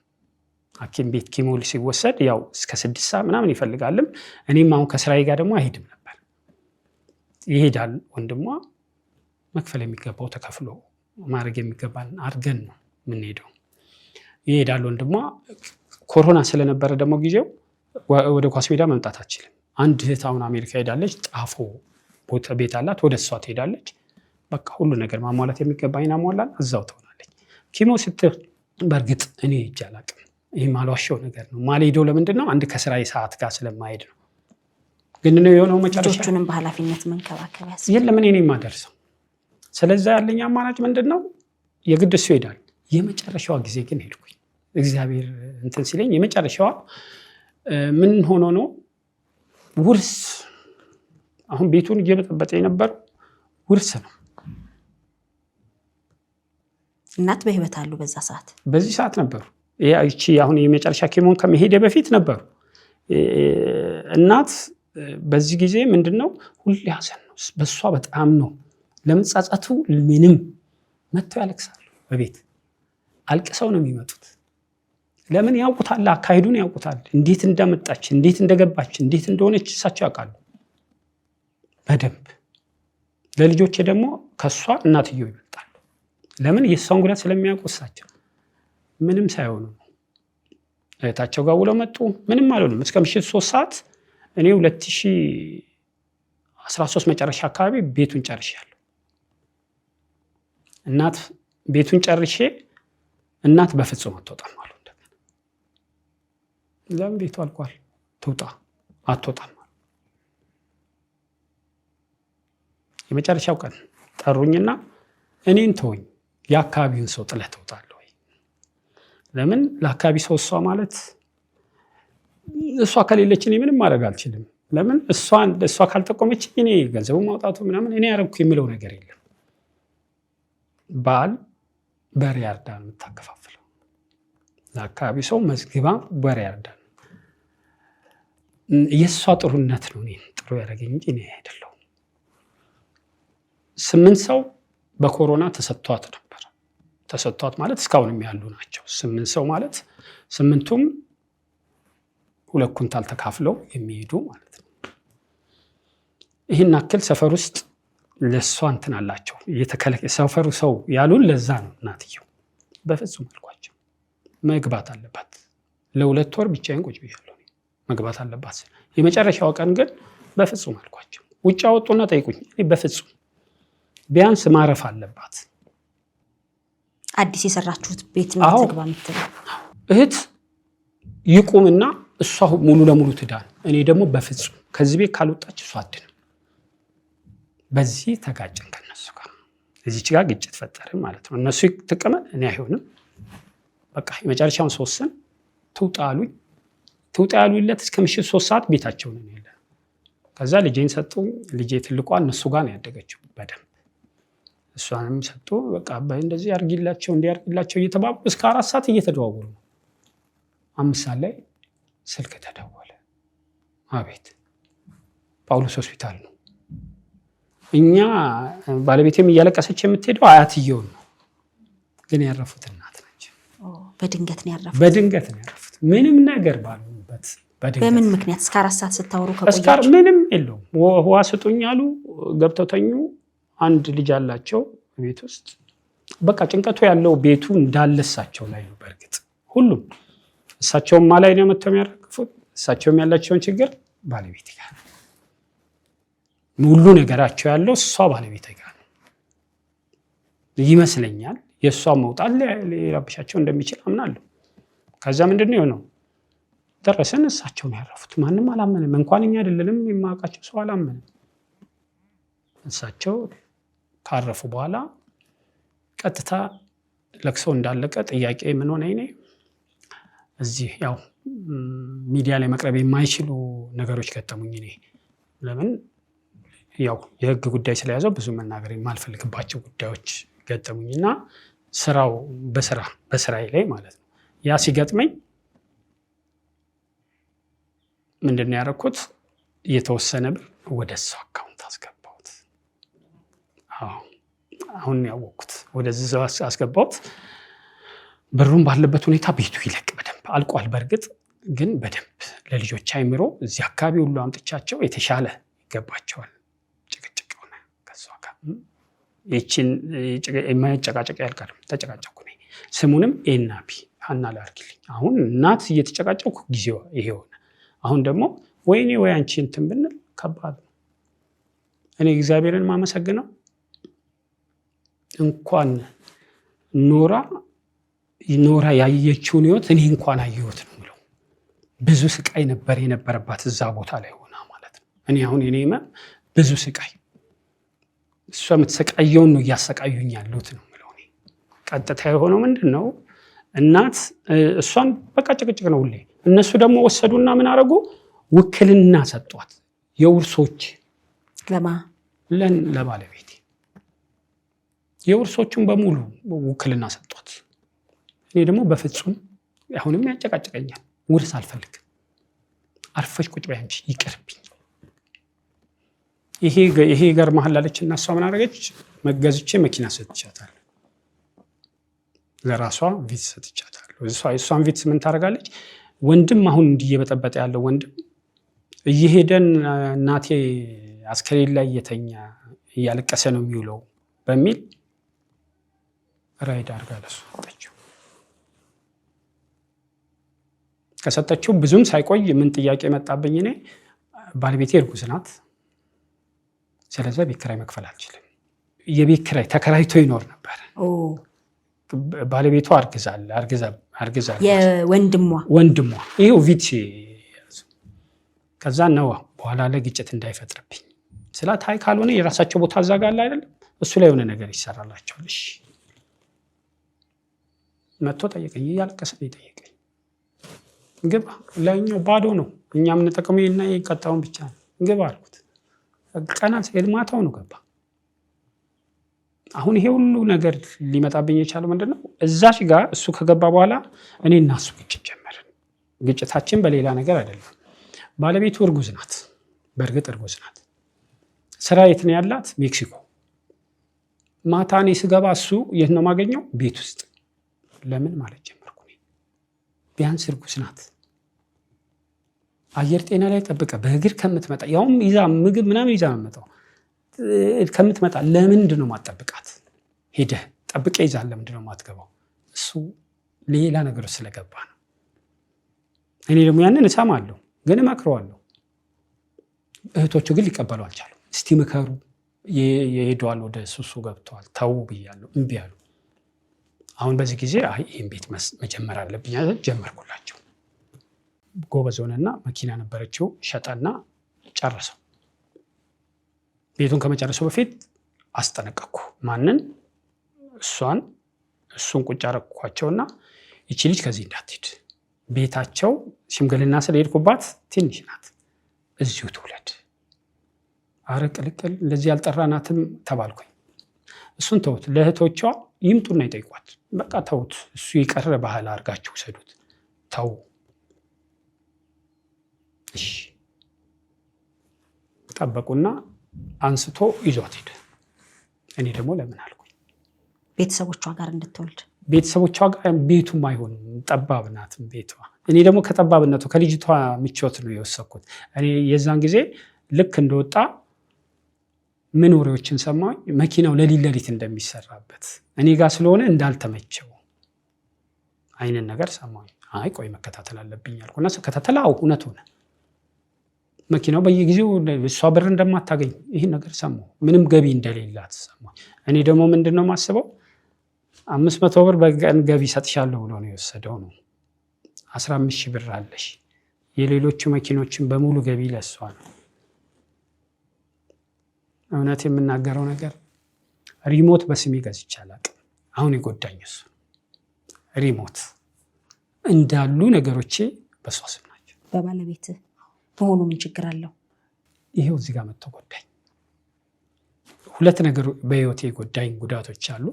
ሐኪም ቤት ኪሞ ሲወሰድ ያው እስከ 6 ሰዓት ምናምን ይፈልጋልም። እኔም አሁን ከስራዬ ጋር ደግሞ አይሄድም ነበር። ይሄዳል ወንድሟ። መክፈል የሚገባው ተከፍሎ ማድረግ የሚገባን አድርገን ነው የምንሄደው። ይሄዳል ወንድሟ። ኮሮና ስለነበረ ደግሞ ጊዜው ወደ ኳስ ሜዳ መምጣት አትችልም። አንድ እህት አሁን አሜሪካ ሄዳለች። ጣፎ ቤት አላት። ወደ እሷ ትሄዳለች። በቃ ሁሉ ነገር ማሟላት የሚገባኝ አሟላን፣ እዛው ትሆናለች። ኪሞ ስትል በእርግጥ እኔ ሂጄ አላቅም። ይህ ማልዋሸው ነገር ነው። ማልሄደው ለምንድን ነው? አንድ ከስራ ሰዓት ጋር ስለማሄድ ነው። ግን ነው የሆነው መጨረሻ ልጆቹንም በኃላፊነት መንከባከብ ያስፈልጋል። የለም እኔ ነኝ የማደርሰው። ስለዛ ያለኝ አማራጭ ምንድን ነው? የግድ እሱ ይሄዳል። የመጨረሻዋ ጊዜ ግን ሄድኩኝ። እግዚአብሔር እንትን ሲለኝ የመጨረሻዋ ምን ሆኖ ነው? ውርስ አሁን ቤቱን እየበጠበጠ የነበረው ውርስ ነው። እናት በህይወት አሉ በዛ ሰዓት? በዚህ ሰዓት ነበሩ። እቺ አሁን የመጨረሻ ኬሞን ከመሄደ በፊት ነበሩ። እናት በዚህ ጊዜ ምንድነው ሁሌ ሐዘን ነው። በሷ በጣም ነው ለመጻጻቱ። ምንም መጥተው ያለቅሳሉ። በቤት አልቅሰው ነው የሚመጡት። ለምን? ያውቁታል፣ አካሄዱን ያውቁታል። እንዴት እንደመጣች፣ እንዴት እንደገባች፣ እንዴት እንደሆነች እሳቸው ያውቃሉ በደንብ። ለልጆቼ ደግሞ ከሷ እናትየው ይበልጣል። ለምን? የሷን ጉዳት ስለሚያውቁ እሳቸው ምንም ሳይሆኑ እህታቸው ጋር ውለው መጡ። ምንም አልሆኑም እስከ ምሽት 3 ሰዓት። እኔ 2013 መጨረሻ አካባቢ ቤቱን ጨርሻለሁ። እናት ቤቱን ጨርሼ እናት በፍጹም አትወጣም አሉ። እንደገና ለምን? ቤቱ አልቋል፣ ትውጣ፣ አትወጣም። የመጨረሻው ቀን ጠሩኝና እኔን ተወኝ፣ የአካባቢውን ሰው ጥለህ ትወጣለህ ወይ? ለምን? ለአካባቢ ሰው እሷ ማለት እሷ ከሌለች እኔ ምንም ማድረግ አልችልም። ለምን? እሷ ካልጠቆመች እኔ ገንዘቡ ማውጣቱ ምናምን እኔ ያደረኩ የሚለው ነገር የለም። ባል በሬ ያርዳ ነው የምታከፋፍለው። ለአካባቢ ሰው መዝግባ በሬ ያርዳ ነው። የእሷ ጥሩነት ነው እኔን ጥሩ ያደረገኝ እንጂ እኔ አይደለሁም። 8 ሰው በኮሮና ተሰጥቷት ነበር። ተሰጥቷት ማለት እስካሁንም ያሉ ናቸው። 8 ሰው ማለት 8ቱም 2 ኩንታል ተካፍለው የሚሄዱ ማለት ነው። ይህን አክል ሰፈር ውስጥ ለሷ እንትን አላቸው። ሰፈሩ ሰው ያሉን ለዛ ነው። እናትየው በፍጹም አልኳቸው መግባት አለባት። ለ2 ወር ብቻዬን ቁጭ ብያለሁ። መግባት አለባት። የመጨረሻው ቀን ግን በፍጹም አልኳቸው። ውጭ አወጡና ጠይቁኝ። በፍጹም ቢያንስ ማረፍ አለባት። አዲስ የሰራችሁት ቤት ነው ተግባ ምትለው እህት ይቁምና እሷ ሙሉ ለሙሉ ትዳን። እኔ ደግሞ በፍጹም ከዚህ ቤት ካልወጣች እሷ አድንም። በዚህ ተጋጨን ከነሱ ጋር። እዚች ጋር ግጭት ፈጠርን ማለት ነው። እነሱ ተቀመጥ እኔ አይሆንም። በቃ የመጨረሻውን 3 ሰን ትውጣ አሉኝ። ትውጣ ያሉለት እስከ ምሽት 3 ሰዓት ቤታቸው ነው ያለ። ከዛ ልጄን ሰጡኝ። ልጄ ትልቋ እነሱ ጋር ነው ያደገችው በደንብ። እሷንም ሰጡ። በቃ አባይ እንደዚህ አርጊላቸው እንዲያርጊላቸው እየተባቡ እስከ 4 ሰዓት እየተደዋወሉ ነው። 5 ሰዓት ላይ ስልክ ተደወለ። አቤት። ጳውሎስ ሆስፒታል ነው። እኛ ባለቤቴም እያለቀሰች የምትሄደው አያትየው ነው፣ ግን ያረፉት እናት ናቸው። በድንገት ነው ያረፉት። በድንገት ነው ያረፉት። ምንም ነገር ባሉበት በድንገት። በምን ምክንያት? እስከ 4 ሰዓት ስታወሩ ከቆያችሁ? ምንም የለውም። ውሃ ስጡኝ አሉ። ገብተው ተኙ። አንድ ልጅ አላቸው ቤት ውስጥ። በቃ ጭንቀቱ ያለው ቤቱ እንዳለሳቸው ላይ ነው። በእርግጥ ሁሉም እሳቸውም ላይ ነው መጥተው የሚያረግፉት። እሳቸውም ያላቸውን ችግር ባለቤት ጋር ሁሉ ነገራቸው ያለው እሷ ባለቤት ጋር ይመስለኛል። የእሷ መውጣት ሊረብሻቸው እንደሚችል አምናለሁ። ከዛ ምንድን ነው የሆነው? ደረሰን። እሳቸውን ያረፉት ማንም አላመንም። እንኳን እኛ አይደለንም የማውቃቸው ሰው አላመንም። እሳቸው ካረፉ በኋላ ቀጥታ ለቅሶ እንዳለቀ ጥያቄ ምን ሆነ? እኔ እዚህ ያው ሚዲያ ላይ መቅረብ የማይችሉ ነገሮች ገጠሙኝ። እኔ ለምን ያው የህግ ጉዳይ ስለያዘው ብዙ መናገር የማልፈልግባቸው ጉዳዮች ገጠሙኝና ስራው በስራዬ ላይ ማለት ነው። ያ ሲገጥመኝ ምንድን ነው ያደረኩት? የተወሰነ ብር ወደ እሱ አካውንት አስገባሁት። አሁን ያወቅኩት ወደዚህ አስገባሁት። ብሩን ባለበት ሁኔታ ቤቱ ይለቅ በደንብ አልቋል። በእርግጥ ግን በደንብ ለልጆች አይምሮ እዚህ አካባቢ ሁሉ አምጥቻቸው የተሻለ ይገባቸዋል። ጭቅጭቅ ሆነ ከሷ ጋር ይችን የማይጨቃጨቅ ያልቀርም ተጨቃጨኩ። ስሙንም ኤናፒ ሀና ላርግልኝ። አሁን እናት እየተጨቃጨኩ ጊዜው ይሄ ሆነ። አሁን ደግሞ ወይኔ ወይ አንቺ እንትን ብንል ከባድ ነው። እኔ እግዚአብሔርን ማመሰግነው እንኳን ኖራ ያየችውን ህይወት እኔ እንኳን አየሁት ነው የምለው። ብዙ ስቃይ ነበር የነበረባት እዛ ቦታ ላይ ሆና ማለት ነው። እኔ አሁን እኔ ብዙ ስቃይ እሷ የምትሰቃየውን ነው እያሰቃዩኝ ያሉት ነው የምለው። እኔ ቀጥታ የሆነው ምንድን ነው? እናት እሷን በቃ ጭቅጭቅ ነው ሁሌ። እነሱ ደግሞ ወሰዱና ምን አረጉ? ውክልና ሰጧት። የውርሶች ለባለቤቴ የውርሶቹን በሙሉ ውክልና ሰጧት። እኔ ደግሞ በፍጹም አሁንም ያጨቃጭቀኛል። ውርስ አልፈልግም። አርፈሽ ቁጭ በይ አንቺ ይቅርብኝ። ይሄ ጋር መሀል አለች እና እሷ ምን አደረገች? መገዝቼ መኪና ሰጥቻታለሁ። ለራሷ ቪት ሰጥቻታለሁ። እሷን ቪት ምን ታደርጋለች? ወንድም አሁን እንዲየበጠበጠ ያለው ወንድም እየሄደን እናቴ አስከሬን ላይ የተኛ እያለቀሰ ነው የሚውለው በሚል ራይድ አድርጋ ለሱ ሰጠችው። ከሰጠችው ብዙም ሳይቆይ ምን ጥያቄ መጣብኝ። እኔ ባለቤቴ እርጉዝ ናት፣ ስለዚህ ቤት ኪራይ መክፈል አልችልም። የቤት ኪራይ ተከራይቶ ይኖር ነበር። ባለቤቷ አርግዛ ወንድሟ ይሄው ቪት ከዛ ነው በኋላ ላይ ግጭት እንዳይፈጥርብኝ ስላት አይ ካልሆነ የራሳቸው ቦታ አዛጋለ አይደለም እሱ ላይ የሆነ ነገር ይሰራላቸዋል። እሺ መጥቶ ጠየቀኝ፣ እያለቀሰ ጠየቀኝ። ግባ ላይኛው ባዶ ነው፣ እኛ የምንጠቀመው እና የቀጣውን ብቻ ነው፣ ግባ አልኩት። ቀና ማታው ነው ገባ። አሁን ይሄ ሁሉ ነገር ሊመጣብኝ የቻለው ምንድነው? እዛሽ ጋር እሱ ከገባ በኋላ እኔ እና እሱ ግጭት ጀመርን። ግጭታችን በሌላ ነገር አይደለም። ባለቤቱ እርጉዝ ናት፣ በእርግጥ እርጉዝ ናት። ስራ የት ነው ያላት? ሜክሲኮ። ማታ እኔ ስገባ እሱ የት ነው የማገኘው? ቤት ውስጥ። ለምን ማለት ጀመርኩ። ቢያንስ እርጉዝ ናት፣ አየር ጤና ላይ ጠብቀ በእግር ከምትመጣ ያውም ይዛ ምግብ ምናምን ይዛ መጣው ከምትመጣ ለምንድን ነው ማጠብቃት? ሄደህ ጠብቀ ይዛል ለምንድን ነው ማትገባው? እሱ ሌላ ነገር ስለገባ ነው። እኔ ደግሞ ያንን እሰማለሁ ግን እመክረዋለሁ። እህቶቹ ግን ሊቀበሉ አልቻሉም። እስቲ ምከሩ፣ ይሄዳል ወደ ሱሱ ገብተዋል፣ ተው ብያለሁ፣ እምቢ አሉ። አሁን በዚህ ጊዜ አይ ይሄን ቤት መጀመር አለብኝ ጀመርኩላቸው። ጎበዝ ሆነና መኪና ነበረችው ሸጠና ጨረሰው። ቤቱን ከመጨረሱ በፊት አስጠነቀቅኩ። ማንን? እሱን ቁጭ አረኳቸውና ይቺ ልጅ ከዚህ እንዳትሄድ፣ ቤታቸው ሽምግልና ስለሄድኩባት ትንሽ ናት፣ እዚሁ ትውለድ፣ አረ ቅልቅል እንደዚህ ያልጠራናትም ተባልኩኝ። እሱን ተውት፣ ለእህቶቿ ይምጡና ይጠይቋት፣ በቃ ተውት፣ እሱ የቀረ ባህል አድርጋችሁ ሰዱት፣ ተው። እሺ ጠበቁና አንስቶ ይዟት ሄደ። እኔ ደግሞ ለምን አልኩኝ፣ ቤተሰቦቿ ጋር እንድትወልድ። ቤተሰቦቿ ጋር ቤቱም አይሆንም፣ ጠባብ ናት ቤቷ። እኔ ደግሞ ከጠባብነቱ ከልጅቷ ምቾት ነው የወሰድኩት። እኔ የዛን ጊዜ ልክ እንደወጣ ምን ወሬዎችን ሰማሁኝ፣ መኪናው ለሊት እንደሚሰራበት እኔ ጋር ስለሆነ እንዳልተመቸው አይነት ነገር ሰማሁኝ። አይ ቆይ መከታተል አለብኝ አልኩና ስከታተላው እውነት ሆነ። መኪናው በየጊዜው እሷ ብር እንደማታገኝ ይህን ነገር ሰማሁ። ምንም ገቢ እንደሌላት ሰማሁ። እኔ ደግሞ ምንድነው ማስበው 500 ብር በቀን ገቢ ሰጥሻለሁ ብሎ ነው የወሰደው ነው። 15,000 ብር አለሽ፣ የሌሎቹ መኪኖችን በሙሉ ገቢ ለሷ ነው። እውነት የምናገረው ነገር ሪሞት በስሜ ገዝቼ አላውቅም። አሁን የጎዳኝ እሱ ሪሞት እንዳሉ ነገሮቼ በሷ ስም ናቸው። በባለቤት በሆኑ ምን ችግር አለው? ይሄው እዚህ ጋር መጥቶ ጎዳኝ። ሁለት ነገር በህይወቴ ጎዳኝ ጉዳቶች አሉ።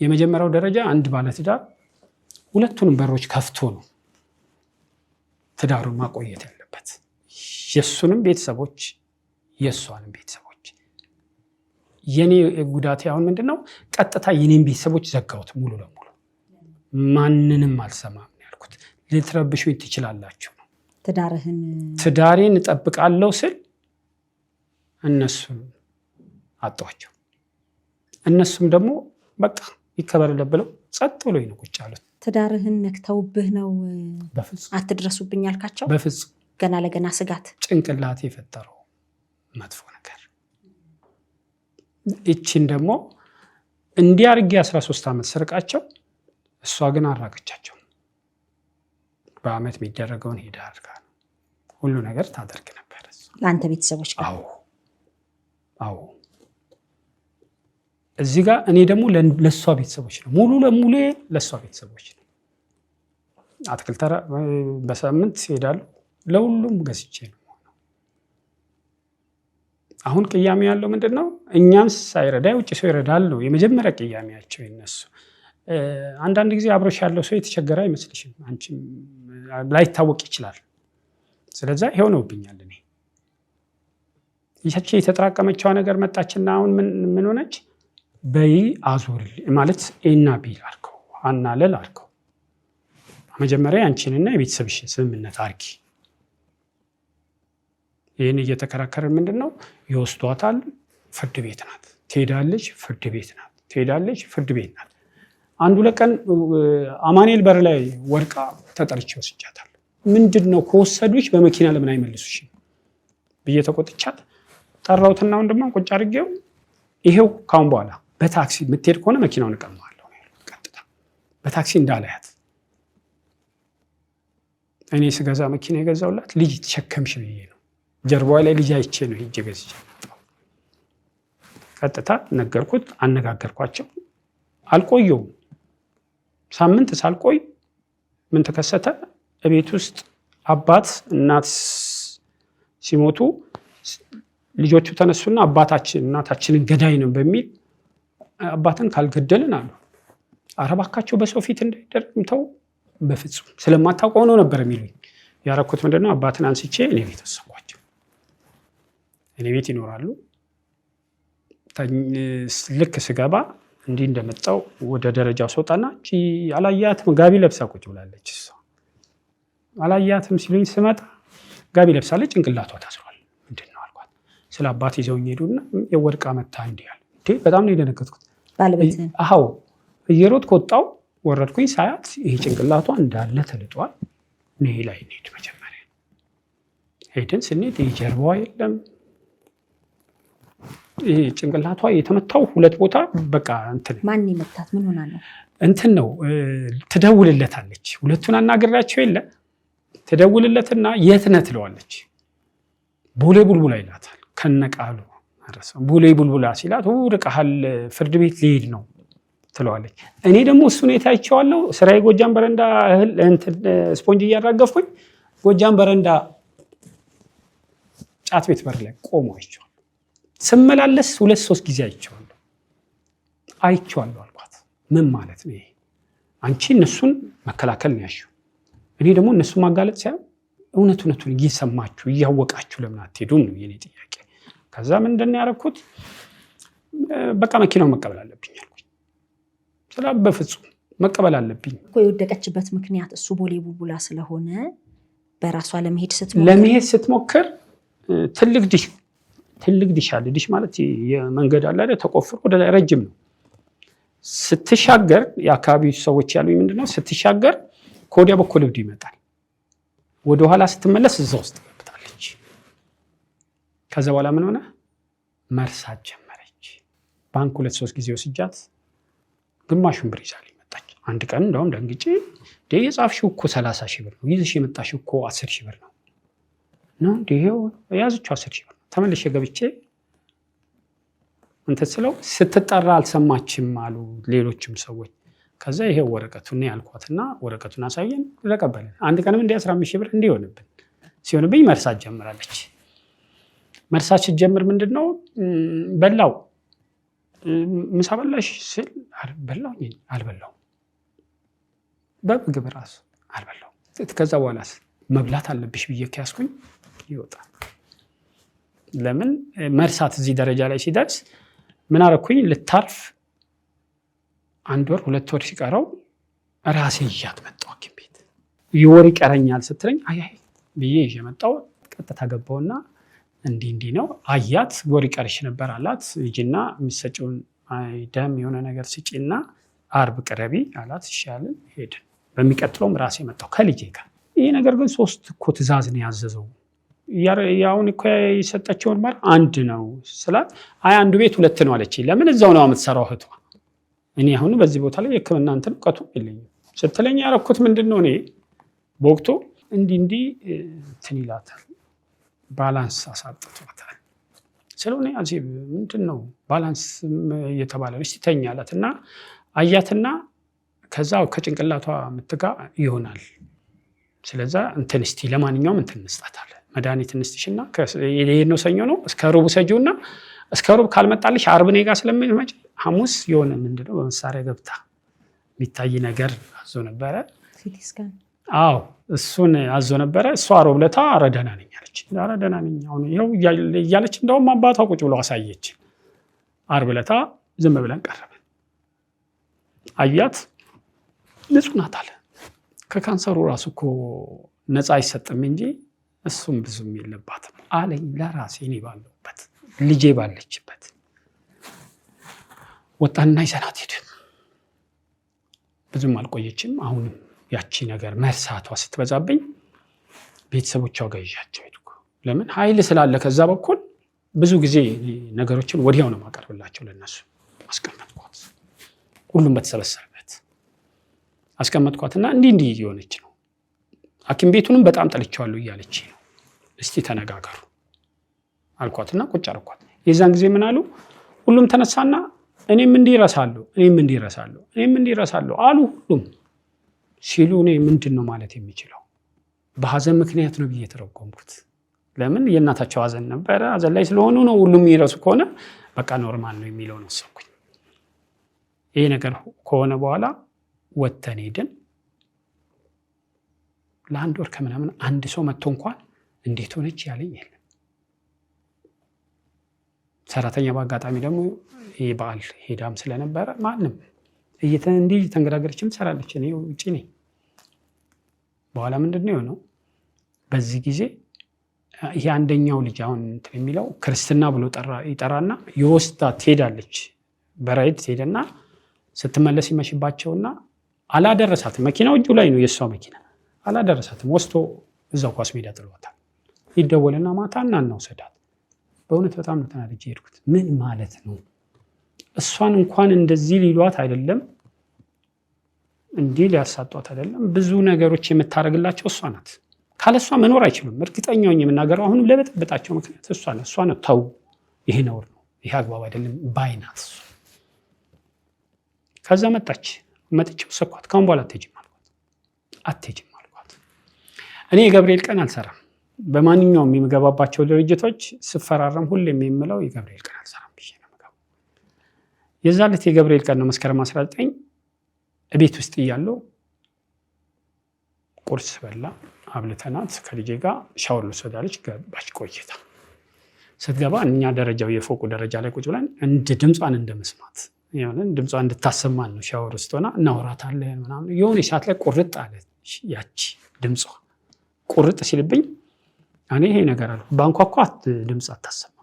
የመጀመሪያው ደረጃ አንድ ባለትዳር ሁለቱንም በሮች ከፍቶ ነው ትዳሩን ማቆየት ያለበት። የሱንም ቤተሰቦች የሷንም ቤተሰቦች። የኔ ጉዳቴ አሁን ምንድነው? ቀጥታ የኔን ቤተሰቦች ዘጋሁት ሙሉ ለሙሉ። ማንንም አልሰማም ያልኩት። ልትረብሹኝ ትችላላችሁ ነው። ትዳሬን እጠብቃለሁ ስል እነሱን አጣኋቸው። እነሱም ደግሞ በቃ ይከበርልህ ብለው ጸጥ ብለው ነው ቁጭ ያሉት። ትዳርህን ነክተውብህ ነው አትድረሱብኝ ያልካቸው? በፍጹም ገና ለገና ስጋት ጭንቅላት የፈጠረው መጥፎ ነገር። እቺን ደግሞ እንዲያርጊ 13 ዓመት ስርቃቸው፣ እሷ ግን አራቀቻቸው። በአመት የሚደረገውን ሄዳ አድርጋ ሁሉ ነገር ታደርግ ነበር ለአንተ ቤተሰቦች ጋር። አዎ እዚህ ጋር እኔ ደግሞ ለሷ ቤተሰቦች ነው ሙሉ ለሙሉ ለሷ ቤተሰቦች ነው። አትክልት ተራ በሳምንት ይሄዳሉ፣ ለሁሉም ገዝቼ ነው። አሁን ቅያሜ ያለው ምንድነው? እኛን ሳይረዳ ውጭ ሰው ይረዳል ነው የመጀመሪያ ቅያሜያቸው ይነሱ። አንዳንድ ጊዜ አብሮሽ ያለው ሰው የተቸገረ አይመስልሽም? አንቺም ላይታወቅ ይችላል። ስለዚህ ይሄው ነውብኛል። እኔ ይህች የተጠራቀመችው ነገር መጣችና አሁን ምን ሆነች? በይ አዙር ማለት ኤና ቢል አልከው አናለል አልከው። መጀመሪያ አንቺንና የቤተሰብሽን ስምምነት አርጊ። ይህን እየተከራከረ ምንድነው ይወስዷታል፣ ፍርድ ቤት ናት፣ ትሄዳለች፣ ፍርድ ቤት ናት፣ ትሄዳለች፣ ፍርድ ቤት ናት። አንዱ ለቀን አማኑኤል በር ላይ ወድቃ ተጠርቼ ወስጃታለሁ። ምንድነው ከወሰዱሽ በመኪና ለምን አይመልሱሽ ብዬ ተቆጥቻት ጠራሁትና ወንድሟን ቁጭ አድርጌው ይሄው ካሁን በኋላ በታክሲ የምትሄድ ከሆነ መኪናውን እቀማለሁ። ቀጥታ በታክሲ እንዳላያት እኔ ስገዛ መኪና የገዛውላት ልጅ ተሸከምሽ ብዬ ነው። ጀርባዋ ላይ ልጅ አይቼ ነው ሄጄ ገዝቼ ቀጥታ ነገርኩት፣ አነጋገርኳቸው። አልቆየውም፣ ሳምንት ሳልቆይ ምን ተከሰተ? ቤት ውስጥ አባት እናት ሲሞቱ ልጆቹ ተነሱና አባታችን እናታችንን ገዳይ ነው በሚል አባትን ካልገደልን አሉ። ኧረ እባካቸው በሰው ፊት እንዳይደረግም ተው፣ በፍጹም ስለማታውቀው ነው ነበር የሚሉኝ። ያረኩት ምንድነው አባትን አንስቼ እኔ ቤት ወሰድኳቸው። እኔ ቤት ይኖራሉ። ልክ ስገባ እንዲህ እንደመጣው ወደ ደረጃው ስወጣና አላያትም፣ ጋቢ ለብሳ ቁጭ ብላለች። እሷ አላያትም ሲሉኝ ስመጣ ጋቢ ለብሳለች፣ ጭንቅላቷ ታስሯል። ምንድነው አልኳት። ስለ አባት ይዘውኝ ሄዱና የወድቃ መታ እንዲህ አለ። በጣም ነው የደነገጥኩት። አዎ እየሮጥኩ ወጣሁ፣ ወረድኩኝ። ሳያት ይሄ ጭንቅላቷ እንዳለ ተልጧል። እኔ ላይ ሄድ መጀመሪያ ሄድን። ስንሄድ ጀርባዋ የለም፣ ይሄ ጭንቅላቷ የተመታው ሁለት ቦታ በቃ እንትን። ማን ይመታት? ምን ሆና ነው? እንትን ነው ትደውልለታለች። ሁለቱን አናግራቸው የለ ትደውልለትና የት ነህ ትለዋለች። ቦሌ ቡልቡላ ይላታል ከነቃሉ። ቦሌ ቡልቡላ ሲላት ርቀሃል፣ ፍርድ ቤት ሊሄድ ነው ትለዋለች። እኔ ደግሞ እሱን የታይቸዋለሁ። ስራዬ ጎጃም በረንዳ ስፖንጅ እያራገፍኩኝ ጎጃም በረንዳ ጫት ቤት በር ላይ ቆሞ አይቼዋለሁ። ስመላለስ 2-3 ጊዜ አይቼዋለሁ አልኳት። ምን ማለት ነው ይሄ? አንቺ እነሱን መከላከል ነው ያልሽው፣ እኔ ደግሞ እነሱን ማጋለጥ ሳይሆን እውነቱን እየሰማችሁ እያወቃችሁ ለምን አትሄዱም ነው የኔ ጥያቄ። ከዛ ምንድን ያደረኩት በቃ መኪናውን መቀበል አለብኝ አልኩኝ። በፍጹም መቀበል አለብኝ እኮ። የወደቀችበት ምክንያት እሱ ቦሌ ቡልቡላ ስለሆነ በራሷ ለመሄድ ስትሞክር ትልቅ ዲሽ አለ። ዲሽ ማለት የመንገድ አለ አይደል? ተቆፍሮ ወደ ላይ ረጅም ነው። ስትሻገር የአካባቢው ሰዎች ያሉኝ ምንድነው ስትሻገር ከወዲያ በኩል እብድ ይመጣል። ወደ ኋላ ስትመለስ እዛ ውስጥ ገብታለች። ከዛ በኋላ ምን ሆነ? መርሳት ጀመረች። ባንክ 2-3 ጊዜ ወስጃት ግማሹን ብር ይዛልኝ መጣች። አንድ ቀን እንደውም ደንግጬ የጻፍሽው እኮ 30 ሺህ ብር ነው፣ ይዘሽ የመጣሽው እኮ 10 ሺህ ብር ነው ይሄው የያዘችው 10 ሺህ ብር ነው። ተመልሼ ገብቼ እንትን ስለው ስትጠራ አልሰማችም አሉ ሌሎችም ሰዎች። ከዛ ይሄው ወረቀቱን ያልኳትና ወረቀቱን አሳየን፣ ተቀበልን። አንድ ቀንም እንደ 15 ሺህ ብር ሲሆንብኝ መርሳት ጀምራለች። መርሳት ስትጀምር ምንድነው በላው ምሳ በላሽ ስል አልበላው፣ በምግብ ራሱ አልበላው። ከዛ በኋላስ መብላት አለብሽ ብዬ ከያዝኩኝ ይወጣል። ለምን መርሳት እዚህ ደረጃ ላይ ሲደርስ ምን አደረኩኝ? ልታርፍ 1 ወር 2 ወር ሲቀረው ራሴ ይዣት መጣሁ ሐኪም ቤት። ይወር ይቀረኛል ስትለኝ አይ ብዬ ይዤ መጣሁ። ቀጥታ ገባውና እንዲህ ነው አያት። ወር ይቀርሽ ነበር አላት። ልጅና የሚሰጪውን ደም የሆነ ነገር ስጪና አርብ ቅረቢ አላት። ይሻልን ሄድን። በሚቀጥለውም ራሴ መጣሁ ከልጄ ጋር። ይሄ ነገር ግን 3 እኮ ትእዛዝ ነው ያዘዘው። ያውን እኮ የሰጠችውን ማር 1 ነው ስላት አይ አንዱ ቤት 2 ነው አለች። ለምን እዛው ነው የምትሰራው እህቷ። እኔ አሁን በዚህ ቦታ ላይ የሕክምና እንትን እውቀቱ የለኝም ስትለኝ ያረኩት ምንድነው እኔ በወቅቱ እንዲህ እንትን ይላታል፣ ባላንስ አሳጥቷታል። ስለሆነ አዚ ምንድነው ባላንስ እየተባለ ነው ሲተኛ አላትና አያትና ከዛ ከጭንቅላቷ ምትጋ ይሆናል። ስለዛ እንትን እስቲ ለማንኛውም እንትን እንስጣታለን፣ መድኃኒት እንስጥሽና የሄድነው ሰኞ ነው እስከ ሮብ ሰጂውና እስከ ሮብ ካልመጣልሽ አርብ እኔ ጋር ስለምትመጪ ሐሙስ የሆነ ምንድነው በመሳሪያ ገብታ የሚታይ ነገር አዞ ነበረ። ሲቲ ስካን አዎ እሱን አዞ ነበረ። እሷ ሮብ ለታ አረደና ነኝ አለች። አረደና ነኝ አሁን ይሄው እያለች እንደውም አባቷ ቁጭ ብሎ አሳየች። አርብ ለታ ዝም ብለን ቀረብን። አያት ንጹህ ናት አለ። ከካንሰሩ ራሱ እኮ ነፃ አይሰጥም እንጂ እሱም ብዙም የለባትም አለኝ ለራሴ። እኔ ባለሁበት ልጄ ባለችበት ወጣና ይዘናት ሄደ። ብዙም አልቆየችም። አሁንም ያቺ ነገር መርሳቷ ስትበዛብኝ ቤተሰቦቿ ጋር ይዣቸው ሄድኩ። ለምን ኃይል ስላለ ከዛ በኩል ብዙ ጊዜ ነገሮችን ወዲያው ነው ማቀርብላቸው። ለነሱ አስቀመጥኳት፣ ሁሉም በተሰበሰበበት አስቀመጥኳትና እንዲህ እየሆነች ነው፣ ሐኪም ቤቱንም በጣም ጠልቼዋለሁ እያለች ነው፣ እስቲ ተነጋገሩ አልኳትና ቁጭ አልኳት። የዛን ጊዜ ምን አሉ? ሁሉም ተነሳና እኔም እንዲህ እረሳለሁ አሉ ሁሉም ሲሉ እኔ ምንድን ነው ማለት የሚችለው? በሐዘን ምክንያት ነው ብዬ ተረጎምኩት። ለምን የእናታቸው ሐዘን ነበረ፣ ሐዘን ላይ ስለሆኑ ነው። ሁሉም ይረሱ ከሆነ በቃ ኖርማል ነው የሚለው ነው ሰውኩኝ። ይሄ ነገር ከሆነ በኋላ ወተን ሄድን። ለአንድ ወር ከምናምን አንድ ሰው መጥቶ እንኳን እንዴት ሆነች ያለኝ የለም። ሰራተኛ በአጋጣሚ ደግሞ ይሄ በዓል ሄዳም ስለነበረ ማንም እንዲህ ተንገዳገረችም ትሰራለች፣ እኔ ውጪ ነኝ። በኋላ ምንድነው የሆነው? በዚህ ጊዜ ይሄ አንደኛው ልጅ አሁን የሚለው ክርስትና ብሎ ይጠራና የወስዳ ትሄዳለች። በራይድ ትሄድና ስትመለስ ይመሽባቸውና አላደረሳትም። መኪናው እጁ ላይ ነው፣ የእሷ መኪና አላደረሳትም። ወስዶ እዛው ኳስ ሜዳ ጥሏታል። ይደወልና ማታ እናውሰዳት። በእውነት በጣም ነው ተናድጄ ሄድኩት። ምን ማለት ነው? እሷን እንኳን እንደዚህ ሊሏት አይደለም፣ እንዲህ ሊያሳጧት አይደለም፣ ብዙ ነገሮች የምታደርግላቸው እሷ ናት። ካለሷ መኖር አይችሉም። እርግጠኛ ነኝ የምናገረው አሁንም ለበጥበጣቸው ምክንያት እሷ ነው። ተው፣ ይሄ ነውር ነው፣ ይሄ አግባብ አይደለም ባይናት። ከዛ መጥቼ ወሰኳት። ካሁን በኋላ አትሄጂም አልኳት። እኔ የገብርኤል ቀን አልሰራም። በማንኛውም የሚገባባቸው ድርጅቶች ስፈራረም ሁሌም የምለው የገብርኤል ቀን አልሰራም ብዬ ነው የምገባው። የዛ ዕለት የገብርኤል ቀን ነው፣ መስከረም 19 ቤት ውስጥ እያለሁ ቁርስ በላ አብልተናት ከልጄ ጋር ሻወር ልወስዳለች። ገባች። ቆይታ ስትገባ እኛ ደረጃው የፎቁ ደረጃ ላይ ቁጭ ብለን ድምጿን እንደመስማት ድምጿ እንድታሰማን ነው። ሻወር ውስጥ ሆና እናወራታለን ምናምን። የሆነ ሰዓት ላይ ቁርጥ አለች። ያቺ ድምጿ ቁርጥ ሲልብኝ እኔ ይሄ ነገር አለ ባንኳኳት ድምፅ አታሰማም።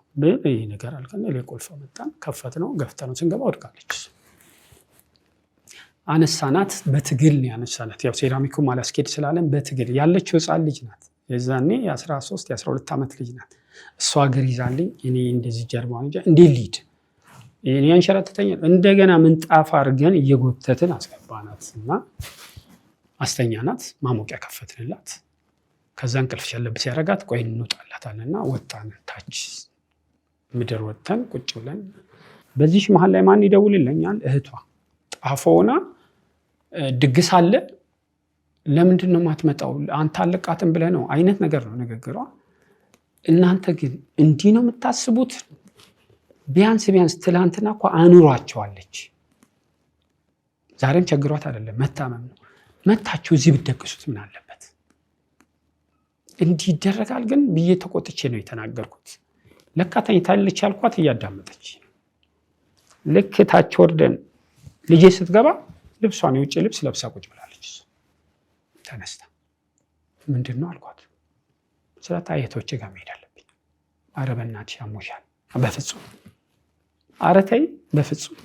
ይሄ ነገር አልከነ ለቆልፎ መጣን፣ ከፈት ነው ገፍተነው ስንገባ ወድቃለች። አነሳናት። በትግል ያነሳናት። ያው ሴራሚኩ ማላስኬድ ስላለን በትግል ያለችው ህፃን ልጅ ናት። የዛኔ የ13 የ12 ዓመት ልጅ ናት። እሷ ሀገር ይዛልኝ እኔ እንደዚህ ጀርባውን እንጂ እንዴት ሊድ እኔ አንሸራተተኛል። እንደገና ምንጣፍ አድርገን እየጎተትን አስገባናት እና አስተኛናት። ማሞቂያ ከፈትንላት። ከዛ እንቅልፍ ሸለብ ሲያረጋት ቆይ እንውጣላታልና ወጣን። ታች ምድር ወጥተን ቁጭ ብለን በዚህ መሃል ላይ ማን ይደውልልኛል? እህቷ ጣፎና ድግስ አለ፣ ለምንድን ነው የማትመጣው? አንተ አለቃትም ብለህ ነው አይነት ነገር ነው ንግግሯ። እናንተ ግን እንዲህ ነው የምታስቡት? ቢያንስ ትላንትና እኮ አኑሯቸዋለች። ዛሬም ቸግሯት አይደለም፣ መታመም ነው። መታችሁ እዚህ ብትደግሱት ምን አለበት? እንዲህ ይደረጋል ግን ብዬ ተቆጥቼ ነው የተናገርኩት። ለካ ተኝታለች ያልኳት እያዳመጠች። ልክ ታች ወርደን ልጄ ስትገባ ልብሷን የውጭ ልብስ ለብሳ ቁጭ ብላለች። ተነስታ ምንድን ነው አልኳት። ስለታ አየቶቼ ጋር መሄድ አለብኝ። ኧረ በእናትሽ ያሞሻል። በፍጹም ኧረ ተይ በፍጹም።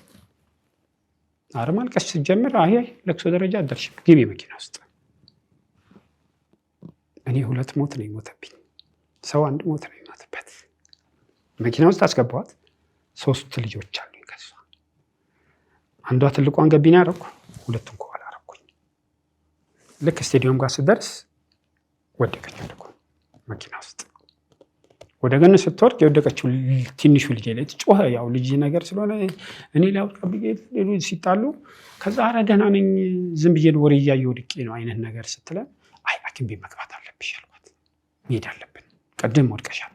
ኧረ ማልቀስ ስትጀምር አይ ለቅሶ ደረጃ አደርሽም፣ ግቢ መኪና ውስጥ። እኔ 2 ሞት ነው የሞተብኝ፣ ሰው 1 ሞት ነው የሞተበት። መኪና ውስጥ አስገባኋት። 3 ልጆች አሉኝ ከሷ። አንዷ ትልቋን ገቢና አደረኩ፣ 2ቱን ከኋላ አደረኩኝ። ልክ ስቴዲየም ጋር ስደርስ ወደቀች ወደኩ መኪና ውስጥ። ወደ ገነ ስትወርቅ የወደቀችው ትንሹ ልጅ ላይ ጮኸ። ያው ልጅ ነገር ስለሆነ እኔ ላውጣ ብዬ ሌሎች ሲጣሉ ከዛ ኧረ ደህና ነኝ ዝም ብዬ ወሬ እያየሁ ወድቄ ነው አይነት ነገር ስትለን አይ ሐኪም ቤት መግባት አለብሽ አልኳት። መሄድ አለብን፣ ቀደም ወድቀሻል።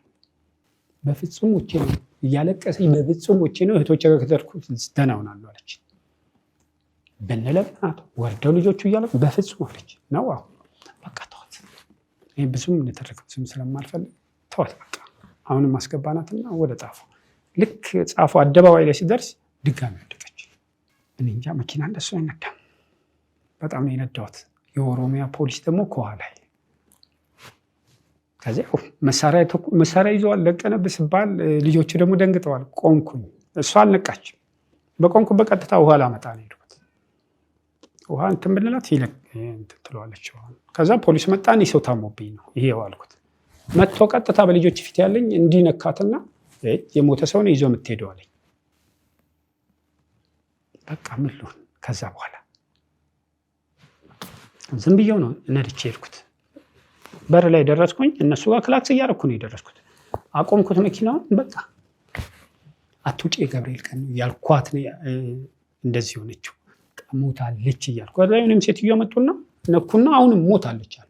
በፍጹም ውጪ ነው እያለቀሰኝ፣ በፍጹም ውጪ ነው እህቶቼ ጋር ከተርኩ ደህና ሆናለሁ አለች። በነለብናት ወርደው ልጆቹ እያለቁ በፍጹም አለች ነው። አሁን በቃ ተዋት፣ ይሄ ብዙም እንደተረከም ስም ስለማልፈልግ ተዋት በቃ። አሁንም ማስገባናትና ወደ ጣፉ። ልክ ጻፉ አደባባይ ላይ ሲደርስ ድጋሚ ወደቀች። እኔ እንጃ መኪና እንደሱ አይነዳም፣ በጣም ነው የነዳሁት። የኦሮሚያ ፖሊስ ደግሞ ከኋላ ከዚያ መሳሪያ ይዘዋል። ለቀነብህ ሲባል ልጆቹ ደግሞ ደንግጠዋል። ቆምኩኝ። እሷ አልነቃችም። በቆንኩ በቀጥታ ውሃ ላመጣ ነው የሄድኩት። ውሃ እንትን ብንላት እንትን ትለዋለች። ከዛ ፖሊስ መጣ። እኔ ሰው ታሞብኝ ነው ይሄው አልኩት። መጥቶ ቀጥታ በልጆች ፊት ያለኝ እንዲነካትና የሞተ ሰው ነው ይዞ የምትሄደው አለኝ። በቃ ምን ልሁን? ከዛ በኋላ ዝም ብዬው ነው ነድቼ ሄድኩት። በር ላይ ደረስኩኝ። እነሱ ጋር ክላክስ እያደረኩ ነው የደረስኩት። አቆምኩት መኪናውን። በቃ አትውጪ የገብርኤል ቀን ያልኳት እንደዚህ ሆነችው። ሞታለች እያልኩ ወላሂ ሴትዮዋ መጡና ነኩና አሁንም ሞታለች አሉ።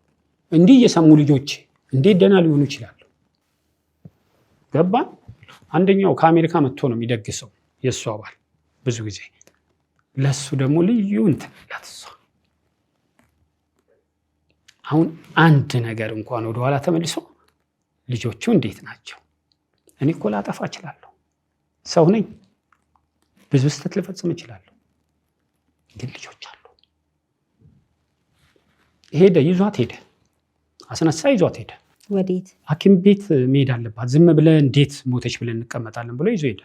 እንዲህ እየሰሙ ልጆች እንዴት ደህና ሊሆኑ ይችላሉ? ገባን። አንደኛው ከአሜሪካ መጥቶ ነው የሚደግሰው የእሱ አባል ብዙ ጊዜ። ለሱ ደግሞ ልዩ እንትን ያትሷ። አሁን አንድ ነገር እንኳን ወደኋላ ተመልሶ ልጆቹ እንዴት ናቸው? እኔ እኮ ላጠፋ እችላለሁ፣ ሰው ነኝ፣ ብዙ ስህተት ልፈጽም እችላለሁ። ግን ልጆች አሉ። ሄደ፣ ይዟት ሄደ፣ አስነሳ፣ ይዟት ሄደ። ወዴት? ሐኪም ቤት መሄድ አለባት። ዝም ብለን እንዴት ሞተች ብለን እንቀመጣለን ብሎ ይዞ ሄደ።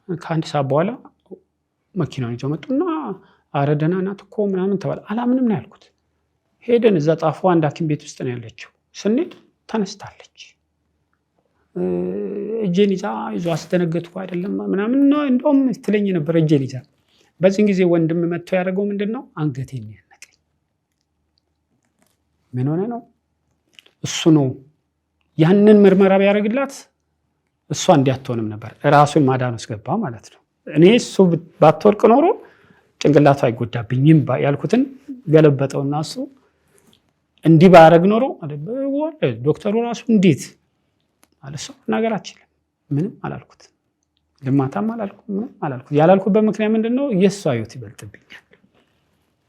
ከአንድ ሰዓት በኋላ መኪናውን ይዘው መጡና አረ ደህና ናት እኮ ምናምን ተባለ። አላምንም ነው ያልኩት። ሄደን እዛ ጣፎ አንድ ሐኪም ቤት ውስጥ ነው ያለችው። ስንሄድ ተነስታለች። እጄን ይዛ አስደነገጥኩ አይደለም ምናምን እንደውም ትለኝ ነበር እጄን ይዛ። በዚህ ጊዜ ወንድም መጥቶ ያደረገው ምንድነው? አንገቴን ያነቀኝ። ምን ሆነ ነው? እሱ ነው ያንን ምርመራ ቢያደርግላት እሷ እንዲያትሆንም ነበር። ራሱን ማዳን ውስጥ ገባ ማለት ነው። እኔ እሱ ባትወርቅ ኖሮ ጭንቅላቱ አይጎዳብኝም ያልኩትን ገለበጠውና እሱ እንዲህ ባያደርግ ኖሮ ዶክተሩ ራሱ እንዴት ማለት ሰው ነገር አችልም። ምንም አላልኩት፣ ልማታም አላልኩት፣ ምንም አላልኩት። ያላልኩበት ምክንያት ምንድነው? የእሷ ህይወት ይበልጥብኛል።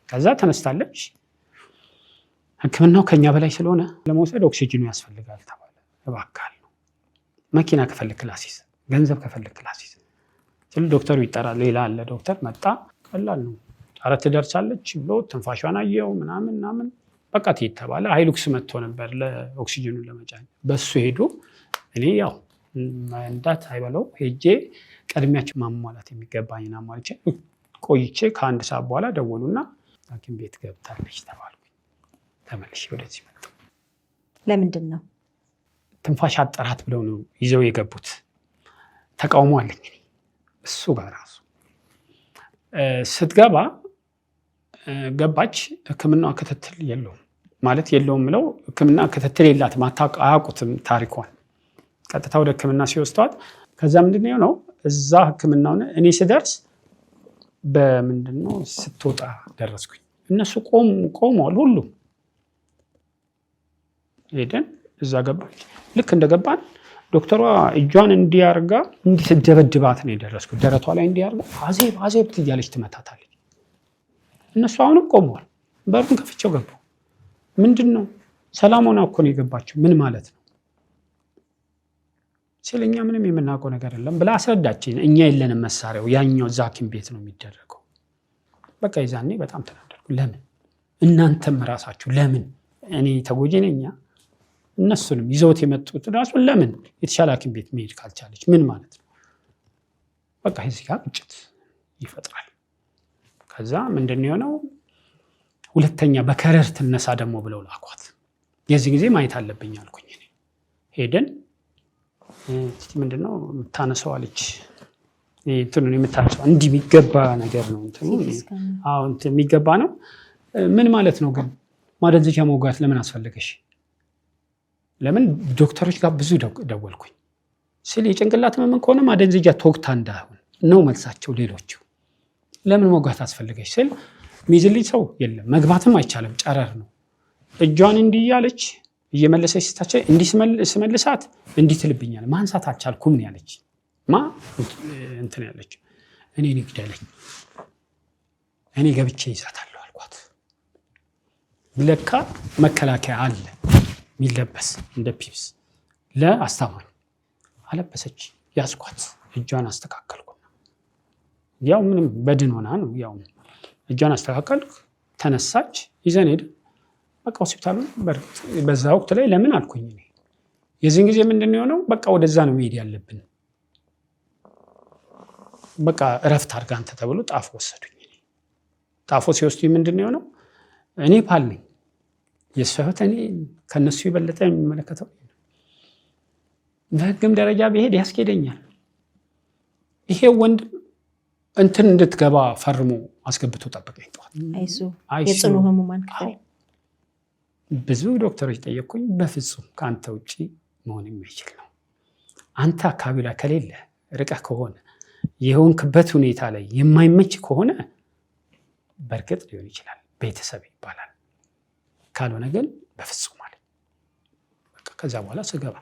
ከዛ ተነስታለች። ሕክምናው ከኛ በላይ ስለሆነ ለመውሰድ ኦክሲጅኑ ያስፈልጋል ተባለ። እባክህ ነው መኪና ከፈልክ ክላሲስ፣ ገንዘብ ከፈልክ ክላሲስ ስለ ዶክተሩ ይጠራል። ሌላ አለ ዶክተር መጣ። ቀላል ነው። ኧረ ትደርሳለች ብሎ ትንፋሿን አየው ምናምን በቃ ትሄድ ተባለ። ሃይሉክስ መጥቶ ነበር ለኦክሲጅኑን ለመጫን። በሱ ሄዱ። እኔ ያው መንዳት አይበለው ሄጄ ቀድሚያቸው ማሟላት የሚገባኝን አሟልቼ ቆይቼ ከአንድ ሰዓት በኋላ ደወሉና ሐኪም ቤት ገብታለች ተባልኩ። ተመልሼ ወደዚህ መጣሁ። ለምንድን ነው? ትንፋሽ አጠራት ብለው ነው ይዘው የገቡት። ተቃውሞ አለኝ እሱ ጋር ራሱ ስትገባ ገባች። ሕክምና ክትትል የለውም ማለት የለውም ብለው ሕክምና ክትትል የላትም፣ አያውቁትም ታሪኳን። ቀጥታ ወደ ሕክምና ሲወስዷት ከዛ ምንድነው ነው እዛ ሕክምናውን እኔ ስደርስ በምንድነው ስትወጣ ደረስኩኝ። እነሱ ቆመዋል ሁሉም። ሄደን እዛ ገባች። ልክ እንደገባን ዶክተሯ እጇን እንዲያርጋ እንዲትደበድባት ነው የደረስኩት። ደረቷ ላይ እንዲያርጋ አዜብ ትያለች፣ ትመታታለች። እነሱ አሁንም ቆመዋል። በሩን ከፍቼው ገቡ። ምንድነው ሰላም ሆና እኮ ነው የገባችው። ምን ማለት ነው ሲለኛ ምንም የምናውቀው ነገር የለም ብላ አስረዳችኝ። እኛ የለንም መሳሪያው፣ ያኛው እዛ ሐኪም ቤት ነው የሚደረገው። በቃ ይዛኔ በጣም ተናደድኩ። ለምን እናንተም ራሳችሁ ለምን እኔ ተጎጂ ነኝ? እነሱንም ይዘውት የመጡት ራሱ ለምን የተሻለ ሐኪም ቤት መሄድ ካልቻለች ምን ማለት ነው? በቃ እዚህ ጋር ግጭት ይፈጥራል። ከዛ ምንድነው የሆነው? ሁለተኛ በከረር ትነሳ ደግሞ ብለው ላኳት። የዚህ ጊዜ ማየት አለብኝ አልኩኝ። ሄደን ምንድነው የምታነሳው አለች። እንትኑን የምታነሳው እንዲህ የሚገባ ነገር ነው እንትኑ የሚገባ ነው። ምን ማለት ነው ግን ማደንዘዣ መውጋት ለምን አስፈለገሽ? ለምን ዶክተሮች ጋር ብዙ ደወልኩኝ። ስለ የጭንቅላት ህመም ከሆነ ማደንዘዣ ተወግታ እንዳይሆን ነው መልሳቸው። ሌሎቹ ለምን መውጋት አስፈልገሽ ስል ሚዝልኝ ሰው የለም፣ መግባትም አይቻልም፣ ጨረር ነው። እጇን እንዲህ ያለች እየመለሰች ስታቸው እንዲህ ስመልሳት እንዲህ ትልብኛል፣ ማንሳት አልቻልኩም ነው ያለች። እንትን ያለች እኔ ንግደለኝ እኔ ገብቼ ይዛታለሁ አልኳት። ለካ መከላከያ አለ የሚለበስ እንደ ፒፕስ ለአስታማኝ አለበሰች። ያስኳት፣ እጇን አስተካከልኩ። ያው ምንም በድን ሆና ነው። ያው እጇን አስተካከልኩ፣ ተነሳች፣ ይዘን ሄድን። በቃ ሆስፒታሉ በዛ ወቅት ላይ ለምን አልኩኝ እኔ የዚህን ጊዜ ምንድነው የሆነው? በቃ ወደዛ ነው መሄድ ያለብን። በቃ እረፍት አድርጋ አንተ ተብሎ ጣፎ ወሰዱኝ። ጣፎ ሲወስዱኝ ምንድን ነው የሆነው? እኔ ፓል ነኝ። የእሷ ህይወት እኔ ከነሱ የበለጠ የሚመለከተው በህግም ደረጃ ብሄድ ያስኬደኛል። ይሄ ወንድም እንትን እንድትገባ ፈርሞ አስገብቶ ጠበቀኝ። ጠዋት የጽኑ ህሙማን ክፍል ብዙ ዶክተሮች ጠየቅኩኝ። በፍጹም ከአንተ ውጭ መሆን የሚችል ነው። አንተ አካባቢ ላይ ከሌለ ርቀህ ከሆነ የሆንክበት ሁኔታ ላይ የማይመች ከሆነ በእርግጥ ሊሆን ይችላል ቤተሰብ ይባላል። ካልሆነ ግን በፍጹም አለ። በቃ ከዛ በኋላ ስገባ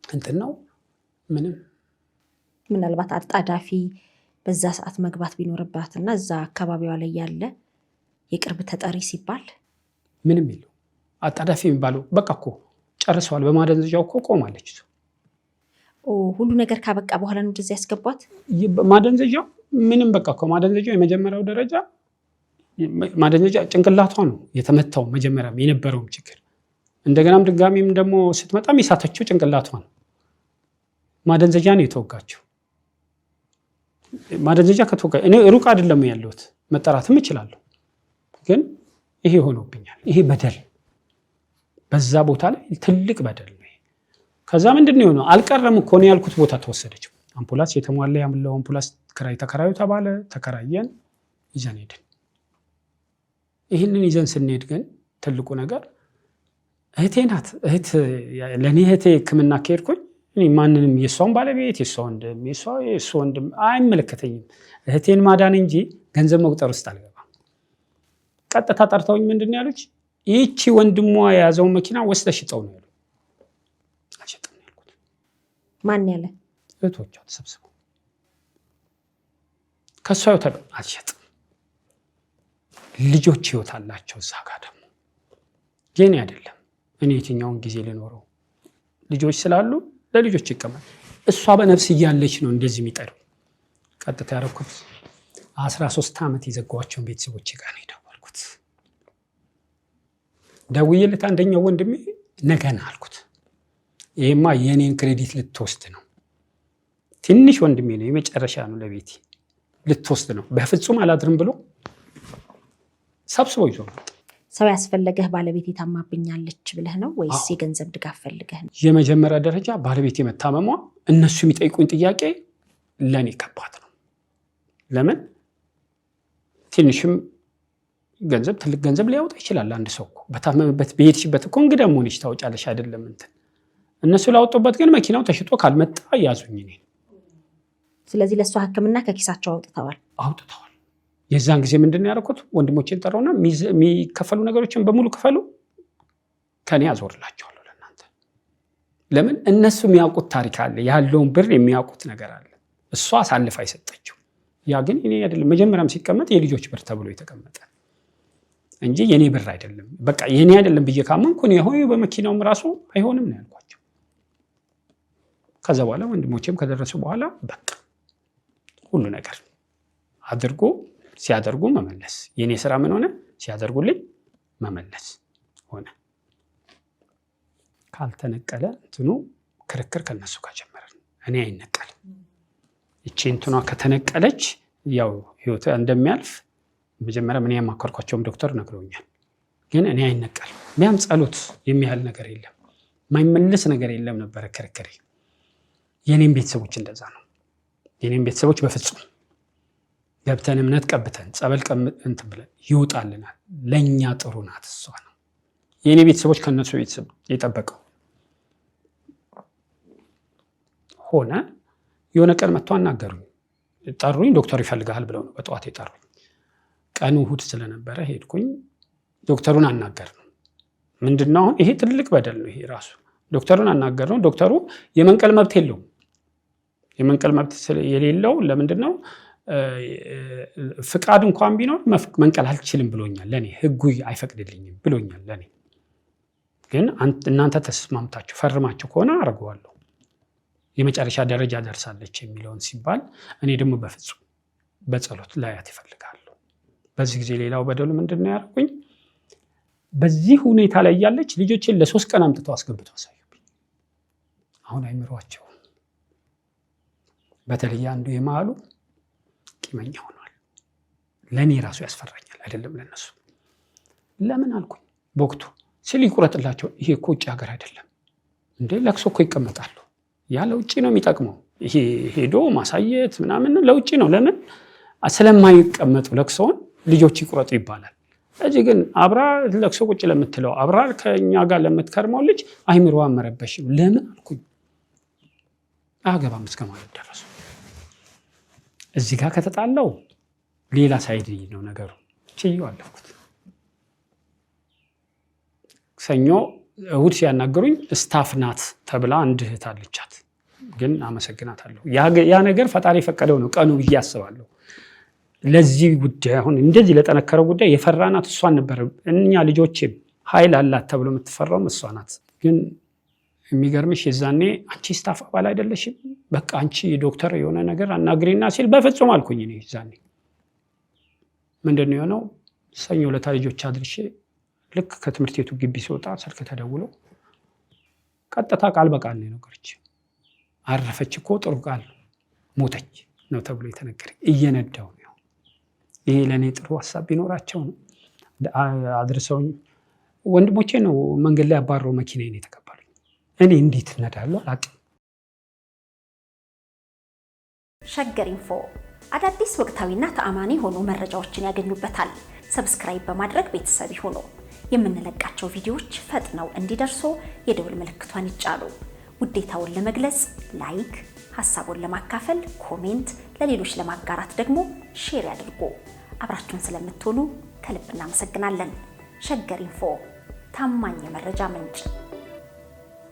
እንትን ነው ምንም ምናልባት አጣዳፊ በዛ ሰዓት መግባት ቢኖርባት እና እዛ አካባቢዋ ላይ ያለ የቅርብ ተጠሪ ሲባል ምንም የለው። አጣዳፊ የሚባለው በቃ እኮ ጨርሰዋል። በማደንዘዣው እኮ ቆማለች። ሁሉ ነገር ካበቃ በኋላ ነው እንደዚህ ያስገቧት። ማደንዘዣው ምንም በቃ እኮ ማደንዘዣው የመጀመሪያው ደረጃ ማደንዘዣ ጭንቅላቷ ነው የተመታው። መጀመሪያም የነበረውም ችግር እንደገናም ድጋሚም ደግሞ ስትመጣም የሳተችው ጭንቅላቷ ነው። ማደንዘዣ ነው የተወጋችው። ማደንዘዣ ከተወጋ እኔ ሩቅ አይደለም ያለሁት መጠራትም እችላለሁ። ግን ይሄ ሆኖብኛል። ይሄ በደል በዛ ቦታ ላይ ትልቅ በደል ነው። ከዛ ምንድን ነው የሆነው? አልቀረም እኮ ነው ያልኩት ቦታ ተወሰደች። አምቡላንስ የተሟላ ያምለው አምቡላንስ ክራይ ተከራዩ ተባለ። ተከራየን፣ ይዘን ሄድን። ይህንን ይዘን ስንሄድ ግን ትልቁ ነገር እህቴ ናት። ለእኔ እህቴ ሕክምና ከሄድኩኝ ማንንም የእሷን ባለቤት የእሷ ወንድም አይመለከተኝም። እህቴን ማዳን እንጂ ገንዘብ መቁጠር ውስጥ አልገባም። ቀጥታ ጠርተውኝ ምንድን ነው ያሉች? ይህቺ ወንድሟ የያዘውን መኪና ወስደሽ ሽጠው ነው ያሉ። አልሸጥም ያልኩት። ማን ያለ? እህቶቿ ተሰብስበው ከእሷ ህይወት አልሸጥም። ልጆች ህይወት አላቸው እዛ ጋር ደግሞ የኔ አይደለም። እኔ የትኛውን ጊዜ ልኖረው? ልጆች ስላሉ ለልጆች ይቀመጥ። እሷ በነፍስ እያለች ነው እንደዚህ የሚጠሩ። ቀጥታ ያደረኩት 13 ዓመት የዘጓቸውን ቤተሰቦች ጋር ነው የደወልኩት። ደውዬለት አንደኛው ወንድሜ ነገና አልኩት። ይሄማ የኔን ክሬዲት ልትወስድ ነው። ትንሽ ወንድሜ ነው፣ የመጨረሻ ነው ለቤቴ። ልትወስድ ነው፣ በፍጹም አላድርም ብሎ ሰብስቦ ይዞ መጣ። ሰው ያስፈለገህ ባለቤት ታማብኛለች ብለህ ነው ወይስ የገንዘብ ድጋፍ ፈልገህ ነው? የመጀመሪያ ደረጃ ባለቤት መታመሟ፣ እነሱ የሚጠይቁኝ ጥያቄ ለኔ ከባድ ነው። ለምን ትንሽም ገንዘብ ትልቅ ገንዘብ ሊያወጣ ይችላል። አንድ ሰው እኮ በታመመበት በሄድሽበት እኮ እንግዳ መሆንሽ ታውጫለሽ አይደለም እንትን። እነሱ ላወጡበት ግን መኪናው ተሽጦ ካልመጣ ያዙኝ እኔ። ስለዚህ ለእሷ ሕክምና ከኪሳቸው አውጥተዋል። የዛን ጊዜ ምንድን ያደረኩት? ወንድሞቼን ጠራውና የሚከፈሉ ነገሮችን በሙሉ ክፈሉ፣ ከኔ አዞርላቸዋለሁ ለእናንተ። ለምን እነሱ የሚያውቁት ታሪክ አለ፣ ያለውን ብር የሚያውቁት ነገር አለ። እሷ አሳልፋ የሰጠችው ያ ግን እኔ አይደለም። መጀመሪያም ሲቀመጥ የልጆች ብር ተብሎ የተቀመጠ እንጂ የኔ ብር አይደለም። በቃ የኔ አይደለም ብዬ ካመንኩ እኔ ሆይ በመኪናውም ራሱ አይሆንም ነው ያልኳቸው። ከዛ በኋላ ወንድሞቼም ከደረሱ በኋላ በቃ ሁሉ ነገር አድርጎ ሲያደርጉ መመለስ። የኔ ስራ ምን ሆነ? ሲያደርጉልኝ መመለስ ሆነ። ካልተነቀለ እንትኑ ክርክር ከነሱ ጋር ጀመረን። እኔ አይነቀልም። እቺ እንትኗ ከተነቀለች ያው ህይወት እንደሚያልፍ መጀመሪያ ምን ያማከርኳቸውም ዶክተር ነግረውኛል። ግን እኔ አይነቀልም። ቢያም ጸሎት የሚያህል ነገር የለም፣ ማይመለስ ነገር የለም ነበረ ክርክሬ። የኔም ቤተሰቦች እንደዛ ነው። የኔም ቤተሰቦች በፍጹም ገብተን እምነት ቀብተን ጸበል እንትን ብለን ይወጣልናል። ለእኛ ጥሩ ናት እሷ ነው። የኔ ቤተሰቦች ከነሱ ቤተሰብ የጠበቀው ሆነ። የሆነ ቀን መጥቶ አናገሩኝ፣ ጠሩኝ። ዶክተሩ ይፈልጋል ብለው ነው በጠዋት የጠሩኝ። ቀኑ እሑድ ስለነበረ ሄድኩኝ። ዶክተሩን አናገር ነው። ምንድነው አሁን ይሄ ትልቅ በደል ነው። ይሄ ራሱ ዶክተሩን አናገር ነው። ዶክተሩ የመንቀል መብት የለውም። የመንቀል መብት የሌለው ለምንድነው? ፍቃድ እንኳን ቢኖር መንቀል አልችልም ብሎኛል። ለኔ ህጉ አይፈቅድልኝም ብሎኛል። ለኔ ግን እናንተ ተስማምታችሁ ፈርማችሁ ከሆነ አደርገዋለሁ፣ የመጨረሻ ደረጃ ደርሳለች የሚለውን ሲባል እኔ ደግሞ በፍጹም በጸሎት ላያት ይፈልጋሉ። በዚህ ጊዜ ሌላው በደሉ ምንድነው ያደረጉኝ? በዚህ ሁኔታ ላይ ያለች ልጆችን ለ3 ቀን አምጥተው አስገብተው አሳዩብኝ። አሁን አይምሯቸው በተለይ አንዱ የመሃሉ ቂመኛ ሆኗል። ለእኔ ራሱ ያስፈራኛል፣ አይደለም ለነሱ። ለምን አልኩኝ በወቅቱ ስል ይቁረጥላቸው። ይሄ እኮ ውጭ ሀገር አይደለም እንዴ፣ ለቅሶ እኮ ይቀመጣሉ። ያ ለውጭ ነው የሚጠቅመው። ይሄ ሄዶ ማሳየት ምናምን ለውጭ ነው። ለምን ስለማይቀመጡ ለቅሶውን ልጆች ይቁረጡ ይባላል። እዚህ ግን አብራ ለቅሶ ቁጭ ለምትለው አብራ ከኛ ጋር ለምትከርመው ልጅ አይምሮዋ መረበሽ ነው። ለምን አልኩኝ አገባም እስከ ማለት ደረሱ። እዚህ ጋር ከተጣለው ሌላ ሳይድ ነው ነገሩ። ችዬው አለፍኩት። ሰኞ እሑድ ሲያናገሩኝ ስታፍ ናት ተብላ አንድ እህት አለቻት፣ ግን አመሰግናታለሁ። ያ ነገር ፈጣሪ የፈቀደው ነው ቀኑ ብዬ አስባለሁ። ለዚህ ጉዳይ አሁን እንደዚህ ለጠነከረው ጉዳይ የፈራናት እሷን ነበር። እኛ ልጆቼም ኃይል አላት ተብሎ የምትፈራውም እሷ ናት። ግን የሚገርምሽ የዛኔ አንቺ ስታፍ አባል አይደለሽም፣ በቃ አንቺ ዶክተር የሆነ ነገር አናግሪና ሲል በፍጹም አልኩኝ። እኔ ዛኔ ምንድነው የሆነው? ሰኞ ለታ ልጆች አድርሼ ልክ ከትምህርት ቤቱ ግቢ ሲወጣ ስልክ ተደውሎ ቀጥታ ቃል በቃል ነው ነገርች። አረፈች እኮ ጥሩ ቃል ሞተች ነው ተብሎ የተነገረኝ። እየነዳው ነው። ይሄ ለኔ ጥሩ ሐሳብ ቢኖራቸው ነው አድርሰውኝ። ወንድሞቼ ነው መንገድ ላይ አባረው መኪናዬን የተቀበሉኝ። እኔ እንዴት እነዳለሁ አላውቅም። ሸገር ኢንፎ አዳዲስ ወቅታዊና ተአማኒ ሆኖ መረጃዎችን ያገኙበታል። ሰብስክራይብ በማድረግ ቤተሰብ ይሁኑ። የምንለቃቸው ቪዲዮዎች ፈጥነው እንዲደርሱ የደውል ምልክቷን ይጫኑ። ውዴታውን ለመግለጽ ላይክ፣ ሐሳቡን ለማካፈል ኮሜንት፣ ለሌሎች ለማጋራት ደግሞ ሼር ያድርጉ። አብራችሁን ስለምትሆኑ ከልብ እናመሰግናለን። ሸገር ኢንፎ ታማኝ የመረጃ ምንጭ